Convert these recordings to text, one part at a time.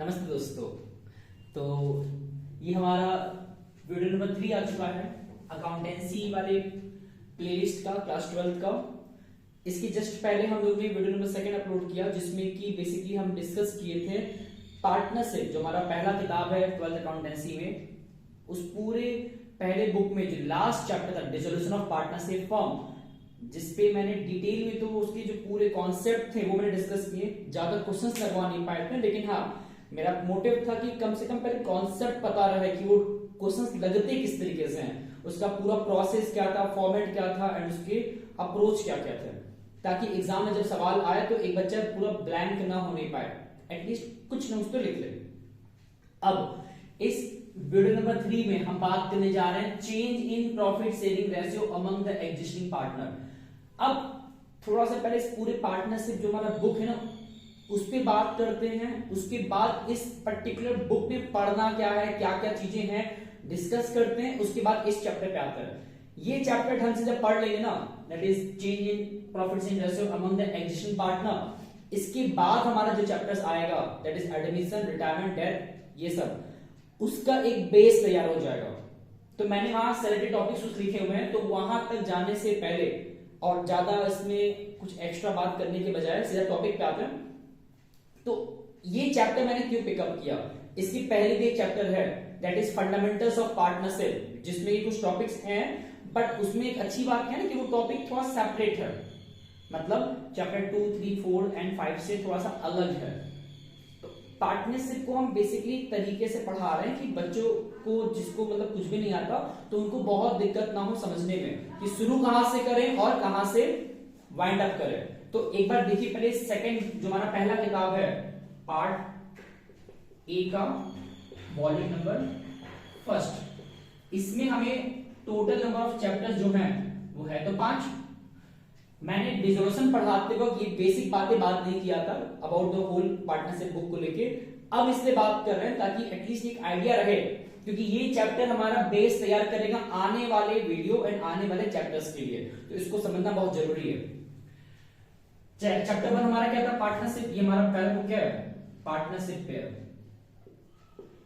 नमस्ते दोस्तों। तो ये हमारा वीडियो नंबर 3 आ चुका है अकाउंटेंसी वाले प्लेलिस्ट का, क्लास 12 का। इसके जस्ट पहले हम लोग ने वीडियो नंबर 2 अपलोड किया जिसमें कि बेसिकली हम डिस्कस किए थे पार्टनरशिप, जो हमारा पहला किताब है 12th अकाउंटेंसी में। उस पूरे पहले बुक में जो लास्ट चैप्टर था डिसोल्यूशन ऑफ पार्टनरशिप फर्म, जिसपे मैंने डिटेल में तो उसके जो पूरे कॉन्सेप्ट थे वो मैंने डिस्कस किए। ज्यादा क्वेश्चंस करवा नहीं पाए थे, लेकिन हाँ मेरा मोटिव था कि कम से कम पहले कॉन्सेप्ट पता रहे कि वो क्वेश्चंस लगते किस तरीके से हैं, उसका पूरा प्रोसेस क्या था, फॉर्मेट क्या था एंड उसके अप्रोच क्या क्या थे, ताकि एग्जाम में जब सवाल आए तो एक बच्चा पूरा ब्लैंक ना होने पाए, एटलीस्ट कुछ न कुछ तो लिख ले। अब इस वीडियो नंबर 3 में हम बात करने जा रहे हैं change in profit sharing ratio among the existing partner. अब थोड़ा सा पहले इस पूरे पार्टनरशिप जो हमारा बुक है ना उस पे बात करते हैं, उसके बाद इस पर्टिकुलर बुक में पढ़ना क्या है, क्या क्या चीजें हैं डिस्कस करते हैं, उसके बाद इस चैप्टर पे आते हैं। ये चैप्टर ढंग से जब पढ़ लेंगे ना, that is change in profit sharing ratio among the existing partner, इसके बाद हमारा जो चैप्टर्स आएगा that is admission, retirement, death, ये सब उसका एक बेस तैयार हो जाएगा। तो मैंने वहां सेलेक्टेड टॉपिक्स लिखे हुए हैं, तो वहां तक जाने से पहले और ज्यादा इसमें कुछ एक्स्ट्रा बात करने के बजाय सीधा टॉपिक पे आते हैं। तो ये चैप्टर मैंने क्यों पिकअप किया, इसकी पहले भी एक चैप्टर है that is fundamentals of partnership, जिसमें ये कुछ टॉपिक्स हैं, बट उसमें एक अच्छी बात है ना कि वो टॉपिक थोड़ा सेपरेट है, मतलब चैप्टर 2, 3, 4 एंड 5 से थोड़ा सा अलग है। पार्टनरशिप को हम बेसिकली तरीके से पढ़ा रहे हैं कि बच्चों को जिसको मतलब कुछ भी नहीं आता तो उनको बहुत दिक्कत ना हो समझने में कि शुरू कहां से करें और कहां से वाइंड अप करें। तो एक बार देखिए पहले सेकंड जो हमारा पहला किताब है पार्ट ए का वॉल्यूम नंबर 1, इसमें हमें टोटल नंबर ऑफ चैप्टर्स जो हैं वो है तो 5। मैंने डिसोल्यूशन पढ़ाते वक्त ये बेसिक बातें बात नहीं किया था about the whole partnership book को लेके, अब इसलिए बात कर रहे हैं ताकि एटलीस्ट एक आइडिया रहे, क्योंकि ये चैप्टर हमारा बेस तैयार करेगा आने वाले वीडियो एंड आने वाले चैप्टर्स के लिए, तो इसको समझना बहुत जरूरी है। चैप्टर 1 हमारा क्या था, पार्टनरशिप। ये हमारा पहला बुक है पार्टनरशिप पेयर।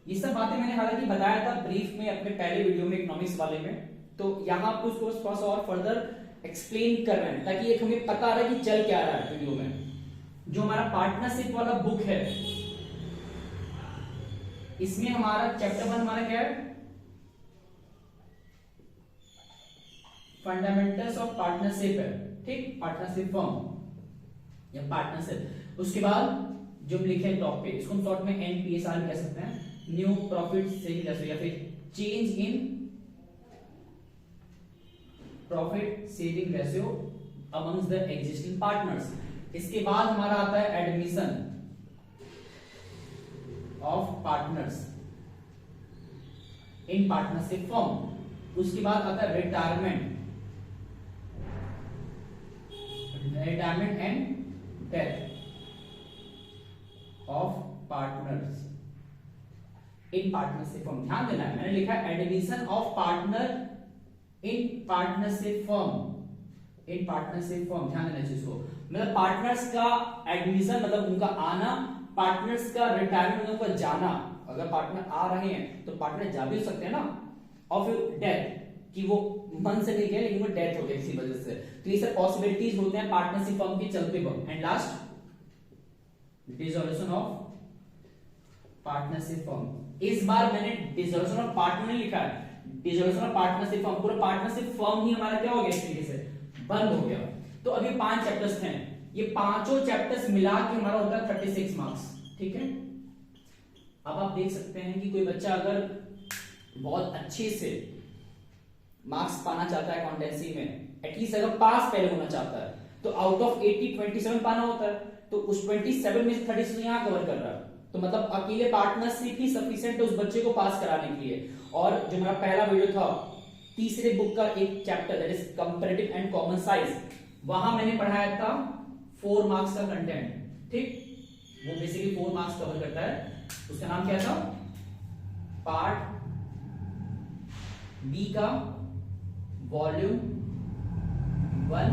ये सब बातें मैंने हालांकि बताया था ब्रीफ में अपने पहले वीडियो में इकोनॉमिक्स वाले में, तो यहाँ पे उसको थोड़ा सा और फर्दर एक्सप्लेन कर रहे हैं ताकि एक हमें पता रहे कि चल क्या रहा है वीडियो में। जो हमारा पार्टनरशिप वाला बुक है इसमें हमारा चैप्टर 1 हमारा क्या है, फंडामेंटल्स ऑफ पार्टनरशिप है, ठीक, पार्टनरशिप फर्म या पार्टनरशिप। उसके बाद जो हम लिखे हैं टॉप पे, इसको हम शॉर्ट में एनपीएसआर कह सकते हैं, न्यू प्रॉफिट शेयरिंग रेशियो या फिर change in profit sharing ratio amongst the existing partners. इसके बाद हमारा आता है admission of partners in partnership firm. उसके बाद आता है retirement and death of partners in partnership firm. ध्यान देना है, मैंने लिखा है admission of partner in partnership firm, ध्यान देना चीज को, मतलब पार्टनर्स का एडमिशन मतलब उनका आना, पार्टनर्स का रिटायरमेंट मतलब उनका जाना। अगर पार्टनर आ रहे हैं तो पार्टनर जा भी हो सकते हैं ना, और फिर डेथ कि वो मन से नहीं गए लेकिन वो डेथ हो गई किसी वजह से, तो ये सब पॉसिबिलिटीज होते हैं पार्टनरशिप फर्म के चलते वक्त। And last dissolution of partnership firm. इस बार मैंने डिसोल्यूशन ऑफ पार्टनर नहीं लिखा है, डिसोल्यूशन ऑफ पार्टनरशिप फर्म, पूरा पार्टनरशिप फर्म ही हमारा क्या हो गया, इस तरीके से बंद हो गया। तो अभी 5 चैप्टर्स हैं, ये पांचों चैप्टर्स मिला के हमारा होता है 36 मार्क्स, ठीक है। अब आप देख सकते हैं कि कोई बच्चा अगर बहुत अच्छे से मार्क्स पाना चाहता है अकाउंटेंसी में, एटलीस्ट अगर पास पहले होना चाहता है, तो आउट ऑफ 80 27 पाना होता है, तो उस 27 में से 36 यहां कवर कर रहा है, तो मतलब अकेले पार्टनरशिप ही सफिशिएंट है उस बच्चे को पास कराने के लिए। और जो मेरा पहला वीडियो था तीसरे बुक का एक chapter that is comparative and common size, वहां मैंने पढ़ाया था 4 मार्क्स का कंटेंट, ठीक, वो बेसिकली 4 मार्क्स कवर करता है। उसका नाम क्या था, पार्ट बी का volume 1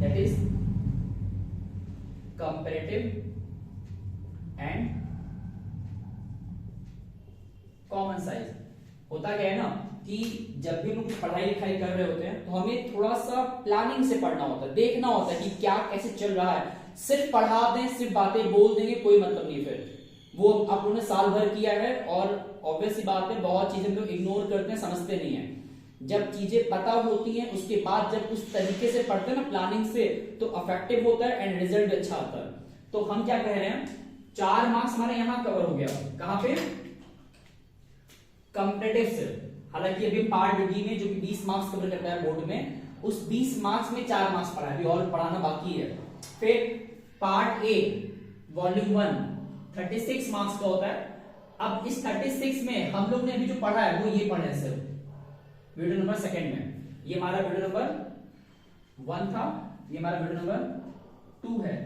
that is comparative and common size. होता क्या है ना कि जब भी हम लोग कुछ पढ़ाई लिखाई कर रहे होते हैं तो हमें थोड़ा सा प्लानिंग से पढ़ना होता है, देखना होता है कि क्या कैसे चल रहा है। सिर्फ पढ़ा दें, सिर्फ बातें बोल देंगे, कोई मतलब नहीं। फिर वो आप लोगों ने साल भर किया है और ऑब्वियस सी बात है बहुत चीजें तो इग्नोर करते हैं, समझते नहीं है। जब चीजें पता होती हैं उसके बाद जब उस तरीके से पढ़ते हैं ना प्लानिंग से, तो इफेक्टिव होता है एंड रिजल्ट भी अच्छा आता है। तो हम क्या कह रहे हैं, 4 मार्क्स हमारे यहां कवर हो गया। कहां पे? कंपेरेटिव से। हालांकि अभी पार्ट बी में जो कि 20 मार्क्स कवर करता है बोर्ड में, उस 20 मार्क्स में 4 मार्क्स पढ़ा है, अभी और पढ़ाना बाकी है। फिर पार्ट ए वॉल्यूम 1 36 मार्क्स का होता है। अब इस 36 में हम लोग ने अभी जो पढ़ा है वो ये पढ़े हैं सिर्फ वीडियो नंबर 2 में। ये हमारा वीडियो नंबर 1 था, ये हमारा वीडियो नंबर 2 है।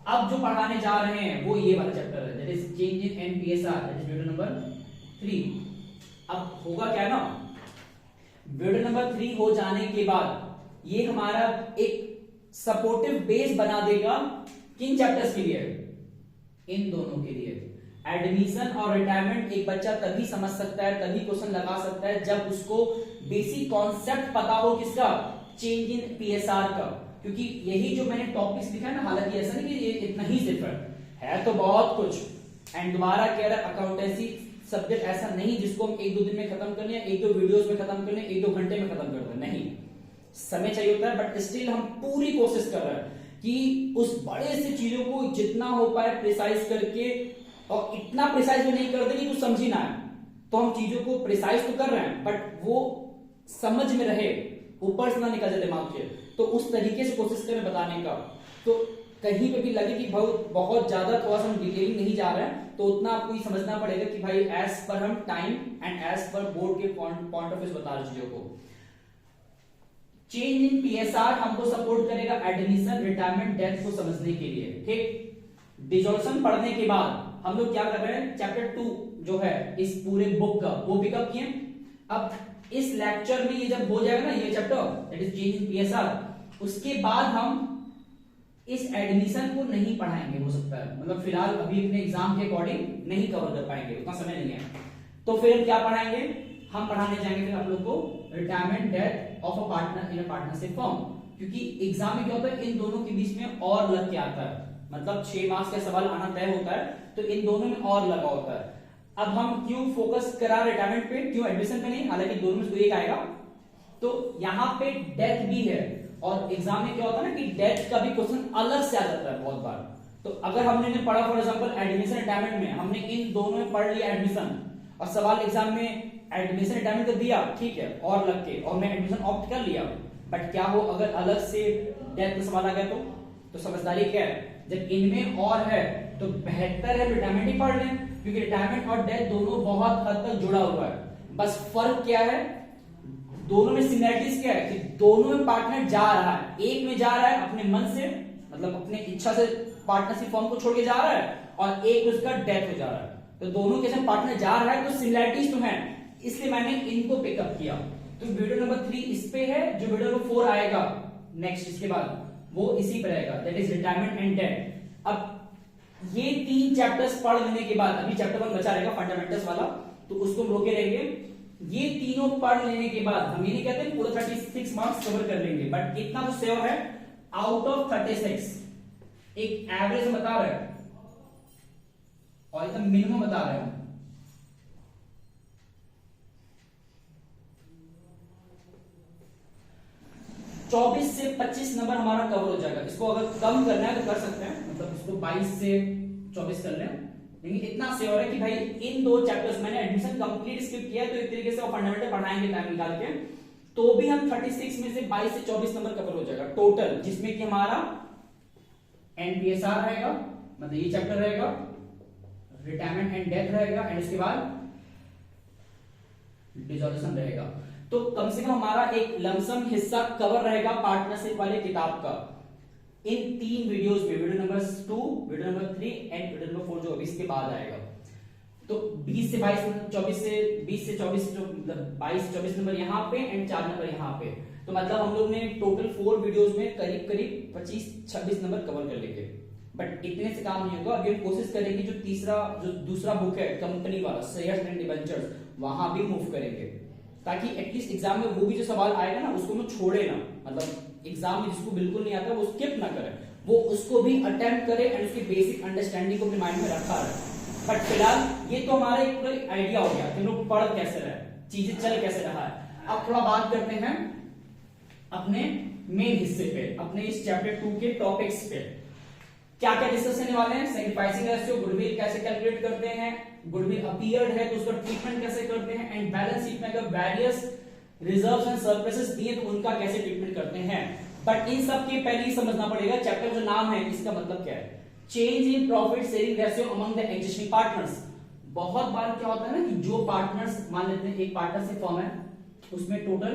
अब जो पढ़ाने जा रहे हैं वो ये वाला चैप्टर है, that is change in एनपीएसआर, that is video number 3। अब होगा क्या ना, वीडियो नंबर 3 हो जाने के बाद ये हमारा एक सपोर्टिव बेस बना देगा किन चैप्टर्स के लिए? इन दोनों के लिए। एडमिशन और रिटायरमेंट एक बच्चा तभी समझ सकता है, तभी क्वेश्चन लगा सकता है जब उसको बेसिक कॉन्सेप्ट पता हो, किसका? चेंज इन पीएसआर का। क्योंकि यही जो मैंने टॉपिक्स लिखा है ना, हालांकि ऐसा नहीं कि ये इतना ही सिर्फ है तो बहुत कुछ। एंड दोबारा कह रहा है अकाउंटेंसी सब्जेक्ट ऐसा नहीं जिसको हम 1-2 दिन में खत्म कर लें, 1-2 वीडियोस में खत्म कर लें, 1-2 घंटे में खत्म कर दें। नहीं, समय चाहिए होता है, बट स्टिल हम पूरी कोशिश कर रहे हैं कि उस बड़े से चीजों को जितना हो पाए प्रिसाइज करके, और इतना प्रिसाइज भी नहीं कर दे कि कुछ समझ ही ना आए। तो हम चीजों को प्रिसाइज तो कर रहे हैं बट वो समझ में रहे, ऊपर से ना निकल जाए दिमाग से। तो उस तरीके से कोशिश करें बताने का। तो कहीं पे भी लगे कि बहुत ज्यादा थोड़ा सा हम डिटेलिंग नहीं जा रहे हैं, तो उतना आपको ये समझना पड़ेगा कि भाई एज पर हम time and as per board के पॉइंट ऑफ व्यू बता रहे चीजों को। चेंज इन पीएसआर हमको सपोर्ट करेगा एडमिशन, रिटायरमेंट, डेथ को समझने के लिए। ठीक, डिसॉल्यूशन पढ़ने के बाद हम लोग क्या कर रहे हैं, चैप्टर 2 जो है इस पूरे बुक का वो पिकअप किए। अब इस लेक्चर में ये जब हो जाएगा ना ये chapter, that is change in PSR, उसके बाद हम इस एडमिशन को नहीं पढ़ाएंगे, हो सकता है मतलब फिलहाल अभी अपने एग्जाम के अकॉर्डिंग नहीं कवर कर पाएंगे, उतना समय नहीं है। तो फिर हम क्या पढ़ाएंगे, हम पढ़ाने जाएंगे फिर आप लोग को retirement, death of a partner in a partnership firm. क्योंकि एग्जाम में क्या होता है, इन दोनों के बीच में और लग के आता है, मतलब 6 मार्क्स का सवाल आना तय होता है, तो इन दोनों में और लगा होता है। अब हम क्यों फोकस करा रिटायरमेंट पे, क्यों एडमिशन पे नहीं, हालांकि दोनों में से एक आएगा। तो यहाँ पे डेथ भी है, और एग्जाम में क्या होता है ना कि डेथ का भी क्वेश्चन अलग से आ जाता है बहुत बार। तो अगर हमने पढ़ा फॉर एग्जांपल एडमिशन रिटायरमेंट में, हमने इन दोनों में पढ़ लिया एडमिशन, और सवाल एग्जाम में एडमिशन रिटायरमेंट तो दिया, ठीक है, और लग के, और मैं एडमिशन ऑप्ट कर लिया, बट क्या हो अगर अलग से डेथ का सवाल आ गया तो समझदारी क्या है, जब इनमें और है तो बेहतर है रिटायरमेंट ही पढ़ लें, क्योंकि रिटायरमेंट और डेथ दोनों बहुत हद तक जुड़ा हुआ है। बस फर्क क्या है, दोनों में सिमिलरिटीज क्या है कि दोनों में पार्टनर जा रहा है, एक में जा रहा है अपने मन से, मतलब अपने इच्छा से पार्टनरशिप फॉर्म को छोड़ के जा रहा है, और एक में उसका डेथ हो जा रहा है। तो दोनों के साथ पार्टनर जा रहा है तो सिमिलरिटीज तो है, इसलिए मैंने इनको पिकअप किया। तो वीडियो नंबर 3 इस पे है, जो वीडियो नंबर 4 आएगा नेक्स्ट इसके बाद वो इसी पर रहेगा, that is retirement and death. अब ये 3 चैप्टर्स पढ़ लेने के बाद, अभी चैप्टर 1 बचा रहेगा फंडामेंटल्स वाला, तो उसको हम रोके रहेंगे। ये तीनों पढ़ लेने के बाद हम ये नहीं कहते पूरा 36 मार्क्स कवर कर लेंगे, बट इतना तो श्योर है आउट ऑफ 36 एक एवरेज बता रहे हैं और एकदम मिनिमम बता रहे हैं। चौबीस से 25 नंबर हमारा कवर हो जाएगा। इसको अगर कम करना है तो कर सकते हैं, मतलब इसको 22 से 24 कर लें, लेकिन इतना श्योर है कि भाई इन 2 चैप्टर्स मैंने एडमिशन कंप्लीट स्किप किया, तो एक तरीके से फंडामेंटल पढ़ाएंगे टाइम निकाल के, तो भी हम 36 में से 22 से 24 नंबर कवर हो जाएगा टोटल, जिसमें कि हमारा एनपीएसआर रहेगा, मतलब ये चैप्टर रहेगा, रिटायरमेंट एंड डेथ रहेगा, एंड उसके बाद डिसॉल्यूशन रहेगा। तो कम से कम हमारा एक लमसम हिस्सा कवर रहेगा पार्टनरशिप वाले किताब का इन 3 वीडियोस में, video number 2, video number 3 and video number 4 जो अभी इसके बाद आएगा। तो 20 से 22 24 से 20 से 24 जो मतलब 22 24 नंबर यहाँ पे एंड 4 नंबर यहाँ पे, तो मतलब हम लोग ने टोटल 4 वीडियोस में करीब करीब 25-26 नंबर कवर कर लेंगे। बट इतने से काम नहीं होगा, अभी हम कोशिश करेंगे जो दूसरा बुक है कंपनी वाला शेयर्स एंड डिबेंचर्स, वहां भी मूव करेंगे, ताकि एटलीस्ट एग्जाम में वो भी जो सवाल आएगा ना उसको मैं छोड़े ना, मतलब एग्जाम में जिसको बिल्कुल नहीं आता वो स्किप ना करे, वो उसको भी अटेम्प्ट करे एंड उसकी बेसिक अंडरस्टैंडिंग को अपने माइंड में रखा रहे। बट फिलहाल ये तो हमारा एक पूरा आइडिया हो गया कि हम लोग पढ़ कैसे रहे, चीजें चल कैसे रहा है। अब थोड़ा बात करते हैं अपने मेन हिस्से पे, अपने इस चैप्टर 2 के टॉपिक्स पे क्या क्या डिस्कस करने वाले हैं। सैक्रिफाइसिंग रेशियो, गुडविल कैसे कैलकुलेट करते हैं, गुडविल अपीयर्ड है तो उसका ट्रीटमेंट कैसे करते हैं, एंड बैलेंस शीट में अगर वेरियस रिजर्व्स एंड सरप्लसेस दिए तो उनका कैसे ट्रीटमेंट करते हैं। बट इन सब के पहले ही समझना पड़ेगा चैप्टर का जो नाम है इसका मतलब क्या है, change in profit sharing ratio among the existing partners. बहुत बार क्या होता है ना कि जो पार्टनर्स, मान लेते हैं एक पार्टनरशिप फॉर्म है उसमें टोटल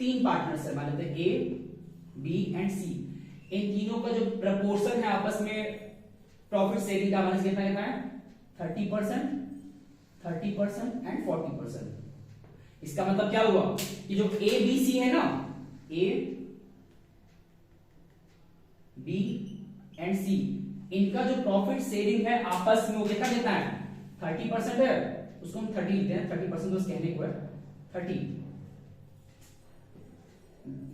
3 पार्टनर्स है, मान लेते हैं ए बी एंड सी, इन तीनों का जो प्रपोर्शन है आपस में प्रॉफिट शेयरिंग का माइनस कितना कितना है 30%, 30% एंड 40%। इसका मतलब क्या हुआ कि जो ए बी सी है ना, ए बी एंड सी, इनका जो प्रॉफिट शेयरिंग है आपस में वो कितना कितना है 30% है, उसको हम 30 लिखते हैं, 30% तो कहने को है 30,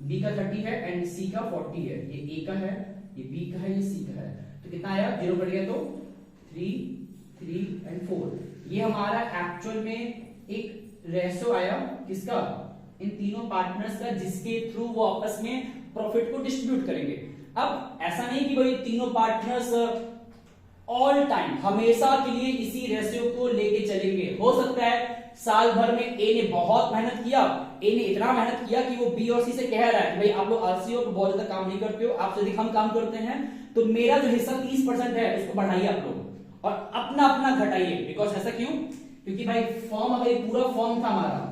बी का 30 है एंड सी का 40 है, ये ए का है, ये बी का है, ये सी का है, तो कितना आया 0 कट गया तो 3, 3 एंड 4। ये हमारा एक्चुअल में एक रेशियो आया किसका, इन तीनों पार्टनर्स का, जिसके थ्रू वो आपस में प्रॉफिट को डिस्ट्रीब्यूट करेंगे। अब ऐसा नहीं कि भाई तीनों पार्टनर्स ऑल टाइम हमेशा के लिए इसी रेशियो को लेके चलेंगे। हो सकता है साल भर में ए ने बहुत मेहनत किया, ए ने इतना मेहनत किया कि वो बी और सी से कह रहा है कि भाई आप लोग आलसी हो, बहुत ज्यादा काम नहीं करते हो, आपसे अधिक हम काम करते हैं, तो मेरा जो हिस्सा 30% है उसको बढ़ाइए आप लोग और अपना अपना घटाइए। बिकॉज ऐसा क्यों, क्योंकि भाई फॉर्म, अगर पूरा फॉर्म था हमारा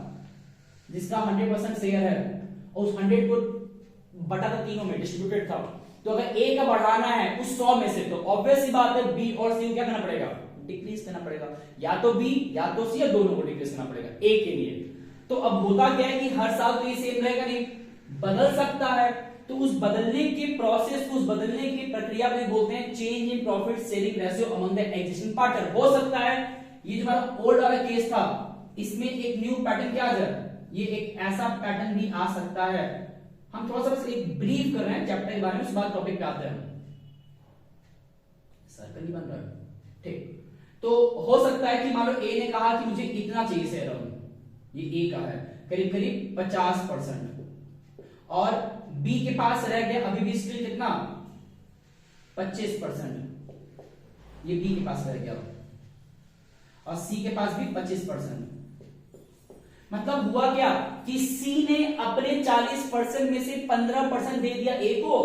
जिसका 100% शेयर है और उस 100 को बटा था तीनों में डिस्ट्रीब्यूटेड था, तो अगर ए का बढ़ाना है उस 100 में से, तो ऑब्वियस सी बात है बी और सी को क्या करना पड़ेगा, डिक्रीज करना पड़ेगा, या तो बी या तो सी, या दोनों को डिक्रीज करना पड़ेगा ए के लिए। तो अब होता क्या है कि हर साल तो ये सेम रहेगा नहीं, बदल सकता है, तो उस बदलने के प्रोसेस को, उस बदलने की प्रक्रिया में बोलते हैं change in profit sharing ratio among the existing partner. हो सकता है ये जो हमारा ओल्ड वाला केस था इसमें एक न्यू पैटर्न क्या आ जाए, ये एक ऐसा पैटर्न भी आ सकता है। हम थोड़ा सा एक ब्रीफ कर रहे हैं चैप्टर के बारे में, उसके बाद टॉपिक पे आते हैं। सर्कल नहीं बन रहा है, ठीक। तो हो सकता है कि मान लो ए ने कहा कि मुझे इतना चाहिए शेयर, ये ए का है करीब करीब 50%, और बी के पास रह गया अभी भी स्टिल कितना 25%, ये बी के पास रह गया, और सी के पास भी 25%। मतलब हुआ क्या कि सी ने अपने 40% में से 15% दे दिया ए को,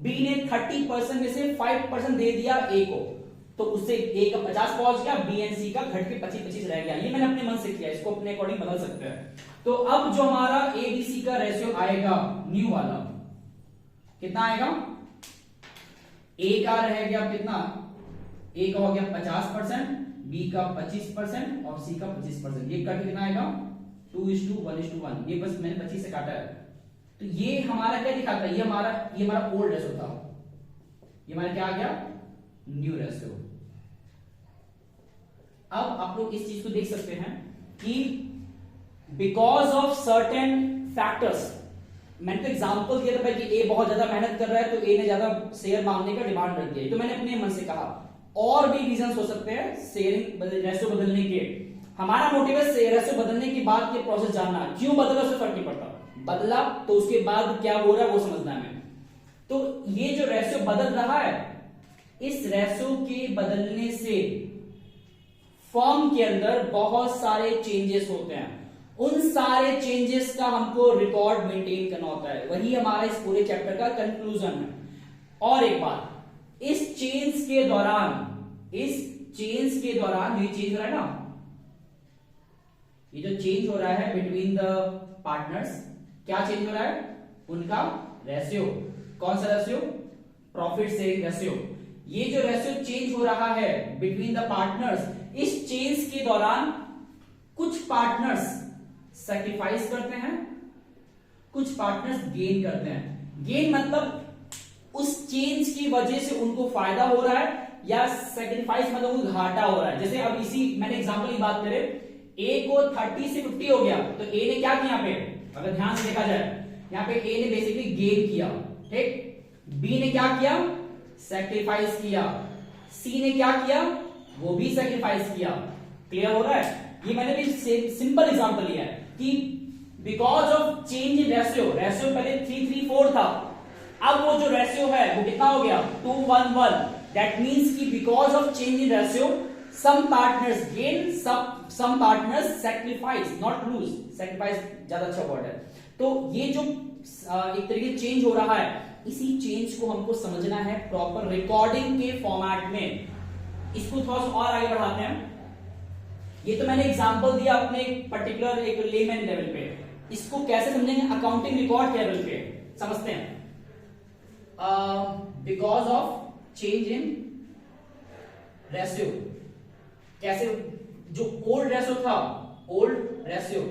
बी ने 30% में से 5% दे दिया ए को, तो उससे ए का 50 पहुंच गया, बी एंड सी का घट के 25-25 रह गया। ये मैंने अपने मन से किया, इसको अपने अकॉर्डिंग बदल सकते हैं। तो अब जो हमारा ए बी सी का रेशियो आएगा न्यू वाला, कितना आएगा, ए का रह गया कितना, ए का हो गया 50%, बी का 25% और सी का 25%, ये कट कितना आएगा 2:1:1, ये बस मैंने 25 से काटा है। तो ये हमारा क्या दिखाता है, ये हमारा ओल्ड रेशियो था, ये हमारा क्या आ गया न्यू रेशियो। अब आप लोग इस चीज को देख सकते हैं कि बिकॉज ऑफ सर्टेन फैक्टर्स, मैंने तो एग्जांपल दिया था कि ए बहुत ज्यादा मेहनत कर रहा है तो ए ने ज्यादा शेयर मांगने का डिमांड रख दिया, तो मैंने अपने मन से कहा और भी रीजंस हो सकते हैं शेयरिंग रेशियो बदलने के। हमारा मोटिव है रेशियो बदलने के बाद के प्रोसेस जानना, क्यों बदला उससे फर्क नहीं पड़ता, बदला तो उसके बाद क्या हो रहा है वो समझना है हमें। तो ये जो रेशियो बदल रहा है, इस रेशियो के बदलने से फर्म के अंदर बहुत सारे चेंजेस होते हैं, उन सारे चेंजेस का हमको रिकॉर्ड मेंटेन करना होता है, वही हमारा इस पूरे चैप्टर का कंक्लूजन है। और एक बात, इस चेंज के दौरान जो चेंज हो रहा है ना, ये जो चेंज हो रहा है बिटवीन द पार्टनर्स, क्या चेंज हो रहा है, उनका रेशियो। कौन सा रेशियो, प्रॉफिट शेयरिंग रेशियो। ये जो रेशियो चेंज हो रहा है बिटवीन द पार्टनर्स, इस चेंज के दौरान कुछ पार्टनर्स सैक्रिफाइस करते हैं, कुछ पार्टनर्स गेन करते हैं। गेन मतलब उस चेंज की वजह से उनको फायदा हो रहा है या सेक्रीफाइस मतलब उनको घाटा हो रहा है। जैसे अब इसी मैंने एग्जांपल की बात करें, ए को 30 से 50 हो गया तो ए ने क्या किया यहाँ पे, अगर ध्यान से देखा जाए यहाँ पे ए ने बेसिकली गेन किया, ठीक, बी ने क्या किया, सेक्रीफाइस किया, सी ने क्या किया, वो भी सेक्रीफाइस किया। क्लियर हो रहा है? ये मैंने भी सिंपल एग्जांपल लिया है कि because of change in ratio, ratio पहले 3:3:4 था, अब वो जो रेशियो है वो कितना हो गया 2:1:1। दैट मींस कि because of change in ratio some partners gain, some partners sacrifice, not lose, sacrifice ज्यादा अच्छा वर्ड है। तो ये जो एक तरीके चेंज हो रहा है, इसी चेंज को हमको समझना है प्रॉपर रिकॉर्डिंग के फॉर्मेट में। इसको थोड़ा सा और आगे बढ़ाते हैं। ये तो मैंने एग्जांपल दिया अपने पर्टिकुलर एक लेमैन लेवल पे, इसको कैसे समझेंगे अकाउंटिंग रिकॉर्ड लेवल पे समझते हैं। Because of change in ratio, कैसे, जो ओल्ड रेशियो था, ओल्ड रेशियो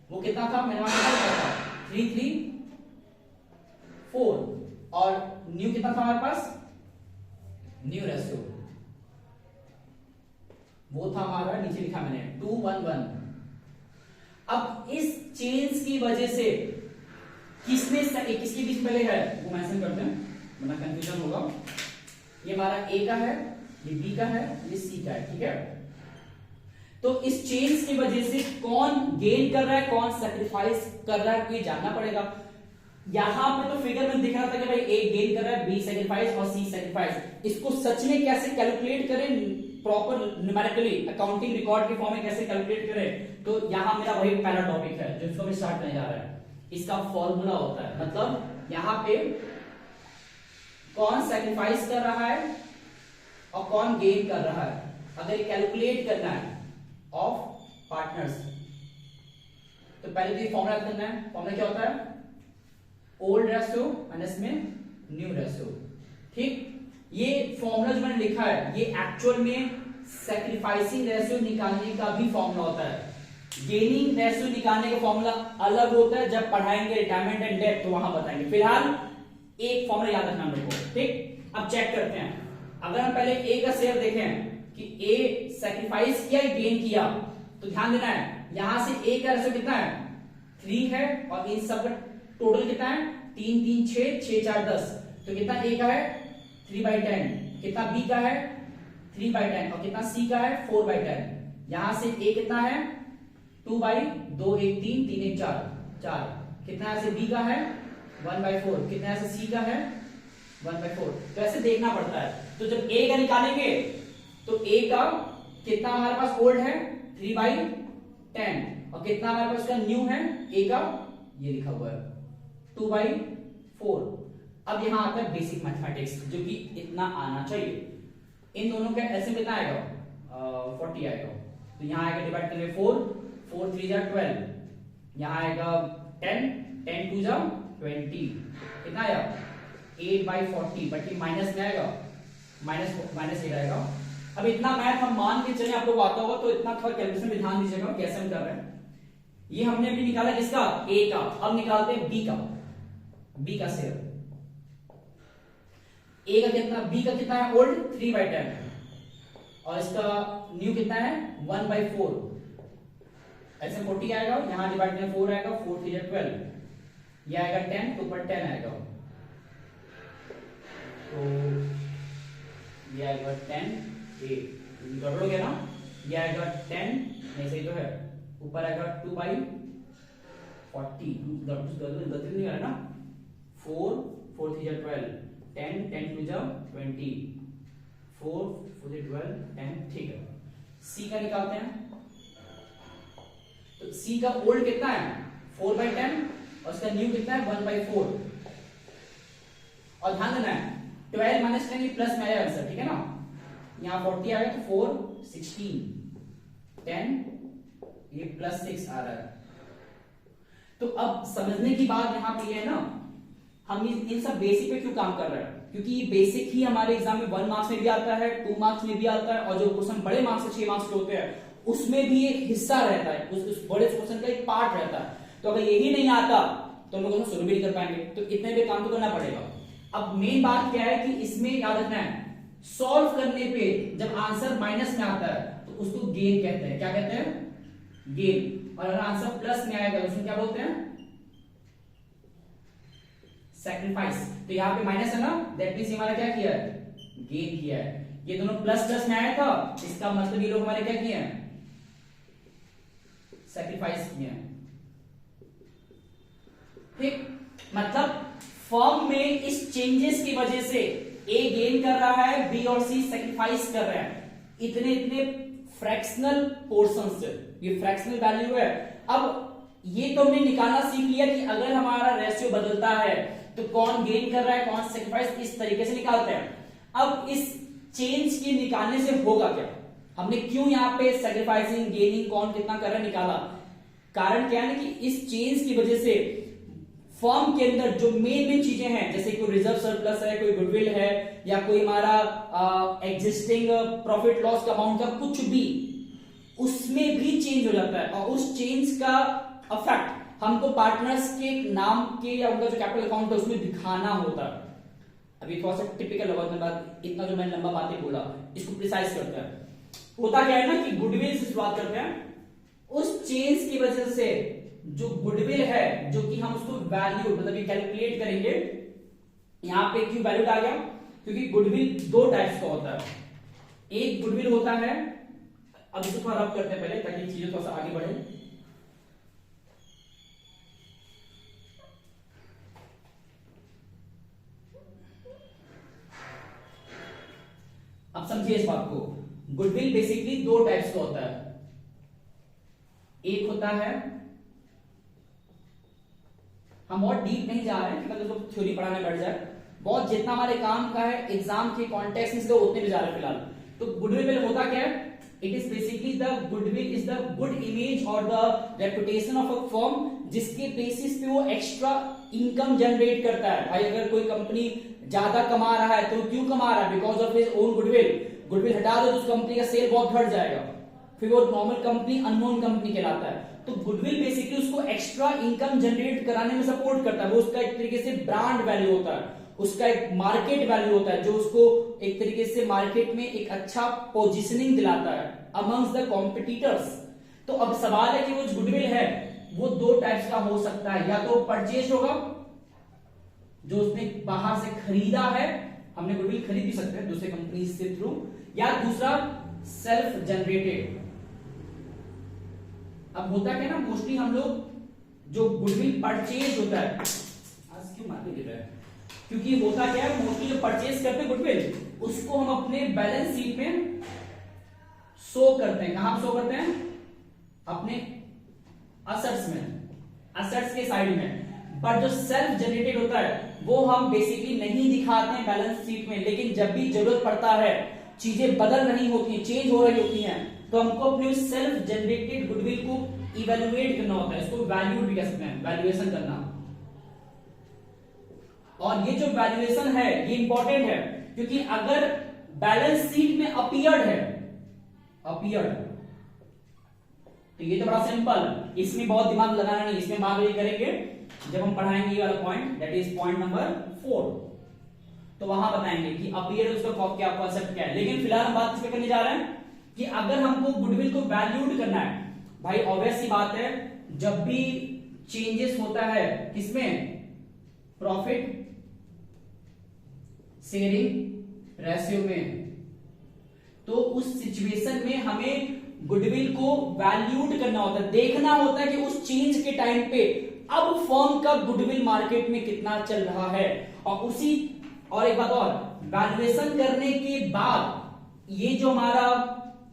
वो कितना था, मैंने वहां कितना था 3:3:4 और न्यू कितना था हमारे पास, न्यू रेशियो वो था हमारा, नीचे लिखा मैंने 2:1:1। अब इस चेंज की वजह से किसके बीच पहले है वो मेंशन करते हैं वरना कंफ्यूजन होगा। ये हमारा ए का है, ये बी का है, ये सी का है, ठीक है। तो इस चेंज की वजह से कौन गेन कर रहा है कौन सैक्रिफाइस कर रहा है ये जानना पड़ेगा। यहां पे तो फिगर में दिख रहा था कि भाई ए गेन कर रहा है, बी सैक्रिफाइस और सी सैक्रिफाइस। इसको सच में कैसे कैलकुलेट करें प्रॉपर न्यूमेरिकली अकाउंटिंग रिकॉर्ड के फॉर्म में कैसे कैलकुलेट करें, तो यहां मेरा वही पहला टॉपिक है जो इसको मैं स्टार्ट करने जा रहा है। इसका फॉर्मूला होता है, मतलब यहां पे कौन सैक्रिफाइस कर रहा है और कौन गेन कर रहा है, अगर कैलकुलेट करना है ऑफ पार्टनर्स तो पहले तो ये फॉर्मूला करना है। फॉर्मूला क्या होता है, ओल्ड रेशियो माइनस में न्यू रेशियो, ठीक। ये फॉर्मूला जो मैंने लिखा है ये एक्चुअल में सैक्रिफाइसिंग रेशियो निकालने का भी फॉर्मूला होता है। गेनिंग रेशियो निकालने का फॉर्मूला अलग होता है, जब पढ़ाएंगे रिटायरमेंट एंड डेथ तो वहां बताएंगे। फिलहाल एक फॉर्मूला याद रखना हम लोग को, ठीक। अब चेक करते हैं, अगर हम पहले ए का शेयर देखें कि ए सैक्रिफाइस किया गेन किया, तो ध्यान देना है यहां से ए का रेशियो कितना है 3 है और इन सब का टोटल कितना है 3 3 6 6 4 10, तो कितना ए का है 3/10, कितना बी का है 3/10 और कितना सी का है 4/10। यहां से ए कितना है 2/2 1 3 3 1 4 4, कितना ऐसे बी का है 1/4, कितना ऐसे सी का है 1/4। तो ऐसे देखना पड़ता है। तो जब ए का निकालेंगे तो ए का कितना हमारे पास ओल्ड है 3/10 और कितना हमारे पास का न्यू है ए का, ये लिखा हुआ है 2/4। अब यहां आता है बेसिक मैथमेटिक्स जो कि इतना आना चाहिए। इन दोनों का एलसीएम कितना आएगा 40 आएगा, तो यहां आएगा डिवाइड करने 4 4 3 जा 12, यहां आएगा 10 10 2 जा 20, कितना आया 8/40, बट ये माइनस में आएगा माइनस 8 आएगा। अब इतना मैथ हम मान के चले आप लोग आता होगा तो इतना थोड़ा कैलकुलेशन में ध्यान दीजिएगा कैसे हम कर रहे हैं। ये हमने अभी निकाला किसका ए का, अब निकालते हैं बी का, बी का शेयर। ए का कितना, बी का कितना है ओल्ड 3/10 और इसका न्यू कितना है 1/4, ऐसे 40 आएगा, यहां डिवाइड में 4 आएगा 4 3 12, ये आएगा 10 तो ऊपर 10 आएगा, तो ये आएगा 10 गड़बड़ हो गया ना, ये आएगा 10 नहीं सही तो है, ऊपर आएगा 2/40 गलती नहीं है ना, 4 4 3 12 10 10 2 जा 20 4 4 12 10, ठीक है। सी का निकालते हैं, तो सी का ओल्ड कितना है 4/10 और उसका न्यू कितना है 1/4, और ध्यान देना है 12 माइनस 10 प्लस में आएगा आंसर, ठीक है ना। यहां 40 आ गया तो 4 16 10 ये प्लस 6 आ रहा है। तो अब समझने की बात यहां पे है ना, हम इन सब बेसिक पे क्यों काम कर रहे हैं, क्योंकि ये बेसिक ही हमारे एग्जाम में 1 मार्क्स में भी आता है 2 मार्क्स में भी आता है, और जो क्वेश्चन बड़े मार्क्स से 6 मार्क्स के होते हैं उसमें भी एक हिस्सा रहता है, उस बड़े क्वेश्चन का एक पार्ट रहता है। तो अगर यही नहीं आता तो हम लोग शुरू भी नहीं कर पाएंगे, तो इतने भी काम तो करना पड़ेगा। अब मेन बात क्या है कि इसमें याद रखना है, सॉल्व करने पे जब आंसर माइनस में आता है तो उसको गेन कहते हैं। क्या कहते हैं? गेन। और अगर आंसर प्लस में आएगा तो उसको क्या बोलते हैं? सैक्रिफाइस। तो यहां पे माइनस है ना, दैट मींस हमारा क्या किया है? गेन किया है। ये दोनों प्लस प्लस में आया था, इसका मतलब ये लोग हमारे क्या किए हैं? सैक्रिफाइस किए हैं। ठीक, मतलब फॉर्म में इस चेंजेस की वजह से ए गेन कर रहा है, बी और सी सैक्रिफाइस कर रहे हैं, इतने इतने फ्रैक्शनल पोर्शन से। ये फ्रैक्शनल वैल्यू है। अब ये तो हमने निकालना सीख लिया कि अगर हमारा रेशियो बदलता है तो कौन गेन कर रहा है, कौन सैक्रिफाइस, इस तरीके से निकालते हैं। अब इस चेंज के निकालने से होगा क्या? हमने क्यों यहां पे सैक्रिफाइसिंग, गेनिंग, कौन कितना कर रहा है निकाला। कारण क्या है ना कि इस चेंज की वजह से फर्म के अंदर जो मेन चीजें हैं, जैसे कोई रिजर्व सरप्लस है, कोई गुडविल है, या कोई हमारा एग्जिस्टिंग प्रॉफिट लॉस का अमाउंट का कुछ भी, उसमें भी चेंज हो जाता है। और उस चेंज का इफेक्ट हमको पार्टनर्स के नाम के या उनका जो कैपिटल अकाउंट है उसमें दिखाना होता है। अभी थोड़ा सा टिपिकल होगा अपने बात, इतना जो मैंने लंबा बातें बोला इसको प्रिसाइज करते हैं। होता क्या है ना कि गुडविल से शुरुआत करते हैं। उस चेंज की वजह से जो गुडविल है, जो कि हम उसको वैल्यू मतलब ये कैलकुलेट करेंगे, यहां पे क्यों वैल्यू आ गया? क्योंकि गुडविल दो टाइप्स का होता है। एक गुडविल होता है, अब इसको थोड़ा रब करते हैं पहले ताकि चीजें थोड़ा सा आगे बढ़े। अब समझिए इस बात को, गुडविल बेसिकली दो टाइप्स का होता है। एक होता है, हम बहुत डीप नहीं जा रहे हैं कि मतलब थ्योरी पढ़ाने बैठ जाए, बहुत जितना हमारे काम का है एग्जाम के कॉन्टेक्स्ट में से उतने में जा रहे हैं फिलहाल। तो गुडविल होता क्या है? It is basically the goodwill is the good image और the reputation of a firm, जिसके बेसिस पे वो एक्स्ट्रा इनकम जनरेट करता है। भाई अगर कोई कंपनी ज्यादा कमा रहा है तो क्यों कमा रहा है? Because of his own goodwill. Goodwill हटा दो तो उस कंपनी का सेल बहुत घट जाएगा, फिर वो नॉर्मल कंपनी अननोन कंपनी कहलाता है। तो गुडविल बेसिकली उसको एक्स्ट्रा इनकम जनरेट कराने में सपोर्ट करता है। वो उसका एक तरीके से ब्रांड वैल्यू होता है, उसका एक मार्केट वैल्यू होता है, जो उसको एक तरीके से मार्केट में एक अच्छा पोजीशनिंग दिलाता है अमंग्स द कॉम्पिटिटर्स। तो अब सवाल है कि वो जो गुडविल है वो दो टाइप्स का हो सकता है। या तो परचेज होगा, जो उसने बाहर से खरीदा है, हमने गुडविल खरीद भी सकते हैं दूसरे कंपनी से थ्रू, या दूसरा सेल्फ जनरेटेड। अब होता क्या ना, मोस्टली हम लोग जो गुडविल परचेज होता है, आज क्यों मारने गिर रहा है, क्योंकि होता क्या है मोस्टली जो परचेज करते हैं गुडविल, उसको हम अपने बैलेंस शीट में शो करते हैं। कहां शो करते हैं? अपने असेट्स में, असेट्स के साइड में। पर जो सेल्फ जनरेटेड होता है वो हम बेसिकली नहीं दिखाते हैं बैलेंस शीट में, लेकिन जब भी जरूरत पड़ता है, चीजें बदल रही होती हैं, चेंज हो रही होती हैं, तो हमको अपने सेल्फ जनरेटेड गुडविल को इवेल्युएट करना होता है। इसको वैल्यू भी कह सकते हैं, वैल्यूएशन करना। और ये जो वैल्यूएशन है ये इंपॉर्टेंट है, क्योंकि अगर बैलेंस शीट में अपीयर्ड है, अपीयर्ड, तो ये तो बड़ा सिंपल, इसमें बहुत दिमाग लगाना नहीं, इसमें दिमाग ये करेंगे जब हम पढ़ाएंगे ये वाला point, that is point number 4, तो वहां बताएंगे कि अपीयर उसका क्या कॉन्सेप्ट क्या है। लेकिन फिलहाल हम बात इस पे करने जा रहे हैं कि अगर हमको गुडविल को वैल्यूड करना है, भाई ऑब्वियस सी बात है, जब भी चेंजेस होता है किसमें? प्रॉफिट शेयरिंग रेशियो में, तो उस सिचुएशन में हमें गुडविल को वैल्यूड करना होता है, देखना होता है कि उस चेंज के टाइम पे अब फर्म का गुडविल मार्केट में कितना चल रहा है। और एक बात और, वैल्यूएशन करने के बाद ये जो हमारा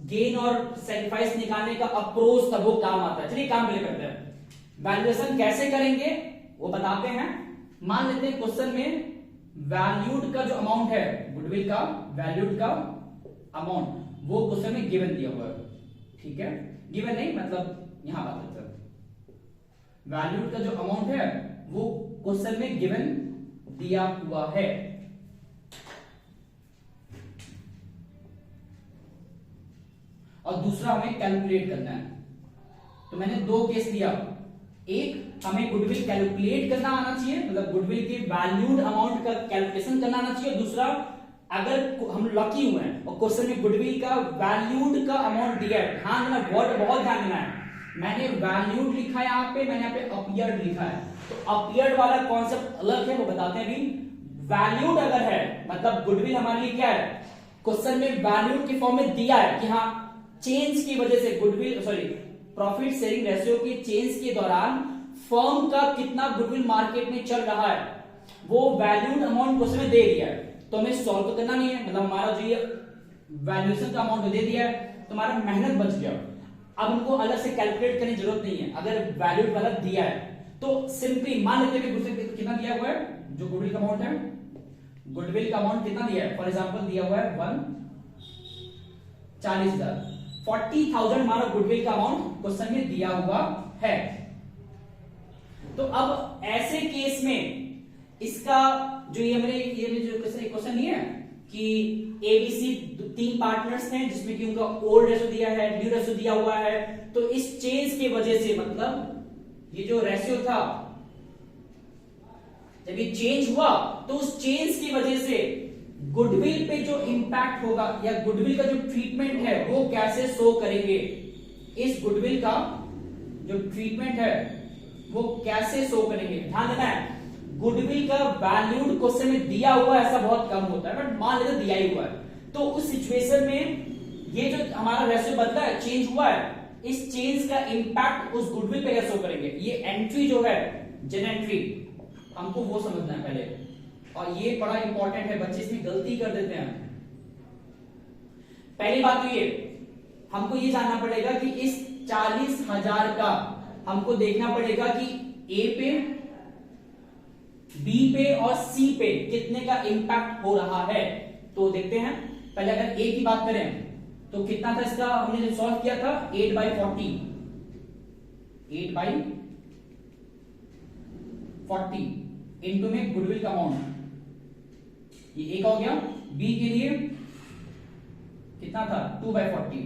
गेन और सैक्रिफाइस निकालने का अप्रोच था वो काम आता है। चलिए काम पहले करते हैं, वैल्यूएशन कैसे करेंगे वो बताते हैं। मान लेते हैं क्वेश्चन में वैल्यूड का जो अमाउंट है गुडविल का, वैल्यूड का अमाउंट वो क्वेश्चन में गिवन दिया हुआ है, ठीक है, गिवन नहीं मतलब यहां बात करते हैं, वैल्यूड का जो अमाउंट है वो क्वेश्चन में गिवन दिया हुआ है। और दूसरा हमें कैलकुलेट करना है। तो मैंने दो केस दिया, एक हमें गुडविल कैलकुलेट करना आना चाहिए, मतलब गुडविल के वैल्यूड अमाउंट का कैलकुलेशन करना आना चाहिए। दूसरा, अगर हम लकी हुए हैं और क्वेश्चन में गुडविल का वैल्यूड का अमाउंट दिया है, ध्यान देना, वर्ड बहुत ध्यान देना है। मैंने वैल्यूड लिखा है यहाँ पे, मैंने यहाँ पे अपीयर्ड लिखा है, तो अपीयर्ड वाला कॉन्सेप्ट अलग है, वो बताते हैं अभी। वैल्यूड अगर है मतलब गुडविल हमारे लिए क्या है, क्वेश्चन में वैल्यूड के फॉर्म में दिया है कि हाँ चेंज की वजह से गुडविल प्रॉफिट शेयरिंग रेशियो के चेंज के दौरान फर्म का कितना गुडविल मार्केट में चल रहा है, वो वैल्यूड अमाउंट क्वेश्चन में दे दिया है। तो हमें सॉल्व तो करना नहीं है, मतलब हमारा जो ये वैल्यूएशन का अमाउंट दे दिया है तो हमारा मेहनत बच गया। अब हमको अलग से कैलकुलेट करने की जरूरत नहीं है, अगर वैल्यूड वाला दिया है तो सिंपली मान लेते हैं कि कितना दिया हुआ है, जो गुडविल का अमाउंट है, गुडविल का अमाउंट कितना दिया है, फॉर एग्जांपल दिया हुआ है 40,000, 40,000 हमारा गुडविल का अमाउंट क्वेश्चन में दिया हुआ है। तो अब ऐसे केस में इसका जो ये जो क्वेश्चन नहीं है कि एबीसी 3 पार्टनर्स हैं जिसमें कि उनका ओल्ड रेशो दिया है, न्यू रेशो दिया हुआ है, तो इस चेंज की वजह से मतलब ये जो रेशियो था जब ये चेंज हुआ तो उस चेंज की वजह से गुडविल पे जो इंपैक्ट होगा या गुडविल का जो ट्रीटमेंट है वो कैसे शो करेंगे, इस गुडविल का जो ट्रीटमेंट है वो कैसे शो करेंगे। ध्यान देना है, गुडविल का वैल्यूड क्वेश्चन में दिया हुआ ऐसा बहुत कम होता है, बट मान लेते दिया ही हुआ है, तो उस सिचुएशन में ये जो हमारा रेशियो बदला है, चेंज हुआ है, इस चेंज का इंपैक्ट उस गुडविल पे कैसे शो करेंगे। ये एंट्री जो है जेन एंट्री, हमको वो समझना है पहले, और ये बड़ा इंपॉर्टेंट है, बच्चे इसमें गलती कर देते हैं। पहली बात तो ये हमको ये जानना पड़ेगा कि इस 40,000 का हमको देखना पड़ेगा कि ए पे, बी पे और सी पे कितने का इंपैक्ट हो रहा है। तो देखते हैं, पहले अगर ए की बात करें तो कितना था इसका, हमने जो सॉल्व किया था 8/40, 8/40 इनटू में गुडविल का अमाउंट, ये एक हो गया। बी के लिए कितना था 2/40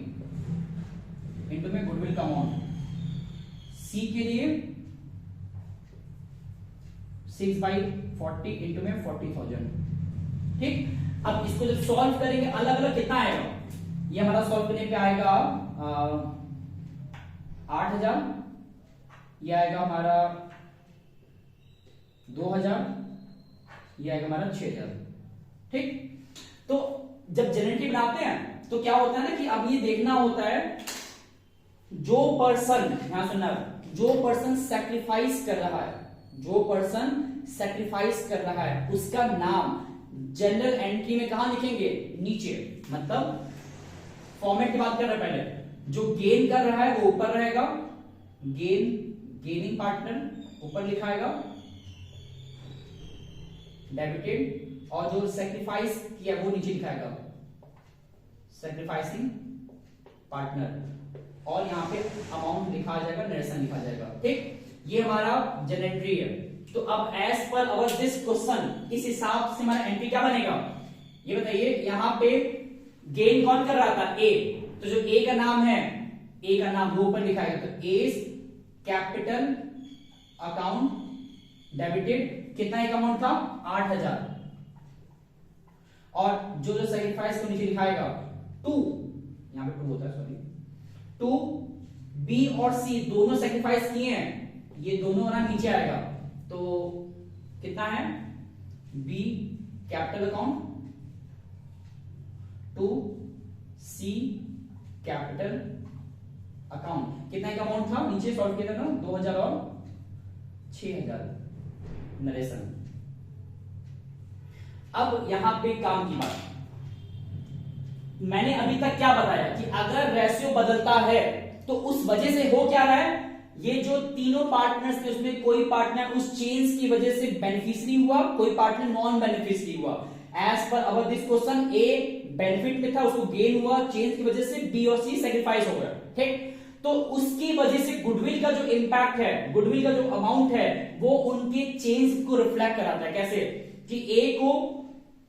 इनटू में गुडविल का अमाउंट। सी के लिए 6/40 इंटू में 40,000। ठीक, अब इसको जब सॉल्व करेंगे अलग अलग कितना आएगा, ये हमारा सॉल्व करने पे आएगा 8,000, ये आएगा हमारा 2,000, ये आएगा हमारा 6,000। ठीक, तो जब जनरेटिव बनाते हैं तो क्या होता है ना कि अब ये देखना होता है जो पर्सन, यहां सुनना, जो पर्सन सैक्रिफाइस कर रहा है, जो पर्सन सैक्रिफाइस कर रहा है उसका नाम जनरल एंट्री में कहां लिखेंगे, नीचे। मतलब फॉर्मेट की बात कर रहे हैं, पहले जो गेन कर रहा है वो ऊपर रहेगा, गेनिंग पार्टनर ऊपर लिखाएगा डेबिटेड, और जो सैक्रिफाइस किया वो नीचे लिखाएगा सैक्रिफाइसिंग पार्टनर, और यहां पे अमाउंट लिखा जाएगा, नरेशन लिखा जाएगा। ठीक, ये हमारा जनरल एंट्री है। तो अब as per our this question, इस हिसाब से हमारा एंट्री क्या बनेगा, ये बताइए। यहां पे गेन कौन कर रहा था, ए, तो जो ए का नाम है, ए का नाम वो ऊपर लिखाएगा, तो ए कैपिटल अकाउंट डेबिटेड, कितना एक अमाउंट था 8,000, और जो सैक्रिफाइस को नीचे लिखाएगा 2, यहां पे 2 होता है, सॉरी 2, बी और सी दोनों सैक्रिफाइस किए हैं, ये दोनों ना नीचे आएगा, तो कितना है, बी कैपिटल अकाउंट 2, सी कैपिटल अकाउंट, कितना का अमाउंट था नीचे सॉल्व किया था ना, 2,000 और 6,000 नरेशन। अब यहां पे काम की बात, मैंने अभी तक क्या बताया कि अगर रेशियो बदलता है तो उस वजह से हो क्या रहा है, ये जो तीनों पार्टनर्स थे उसमें कोई पार्टनर उस चेंज की वजह से बेनिफिशियरी हुआ, कोई पार्टनर नॉन बेनिफिशियरी हुआ। As per our this question a benefit में था, उसको गेन हुआ, चेंज की वजह से बी और सी सैक्रिफाइस हो गया। ठीक, तो उसकी वजह से गुडविल का जो इंपैक्ट है, गुडविल का जो अमाउंट है वो उनके चेंज को रिफ्लेक्ट कराता है। कैसे कि ए को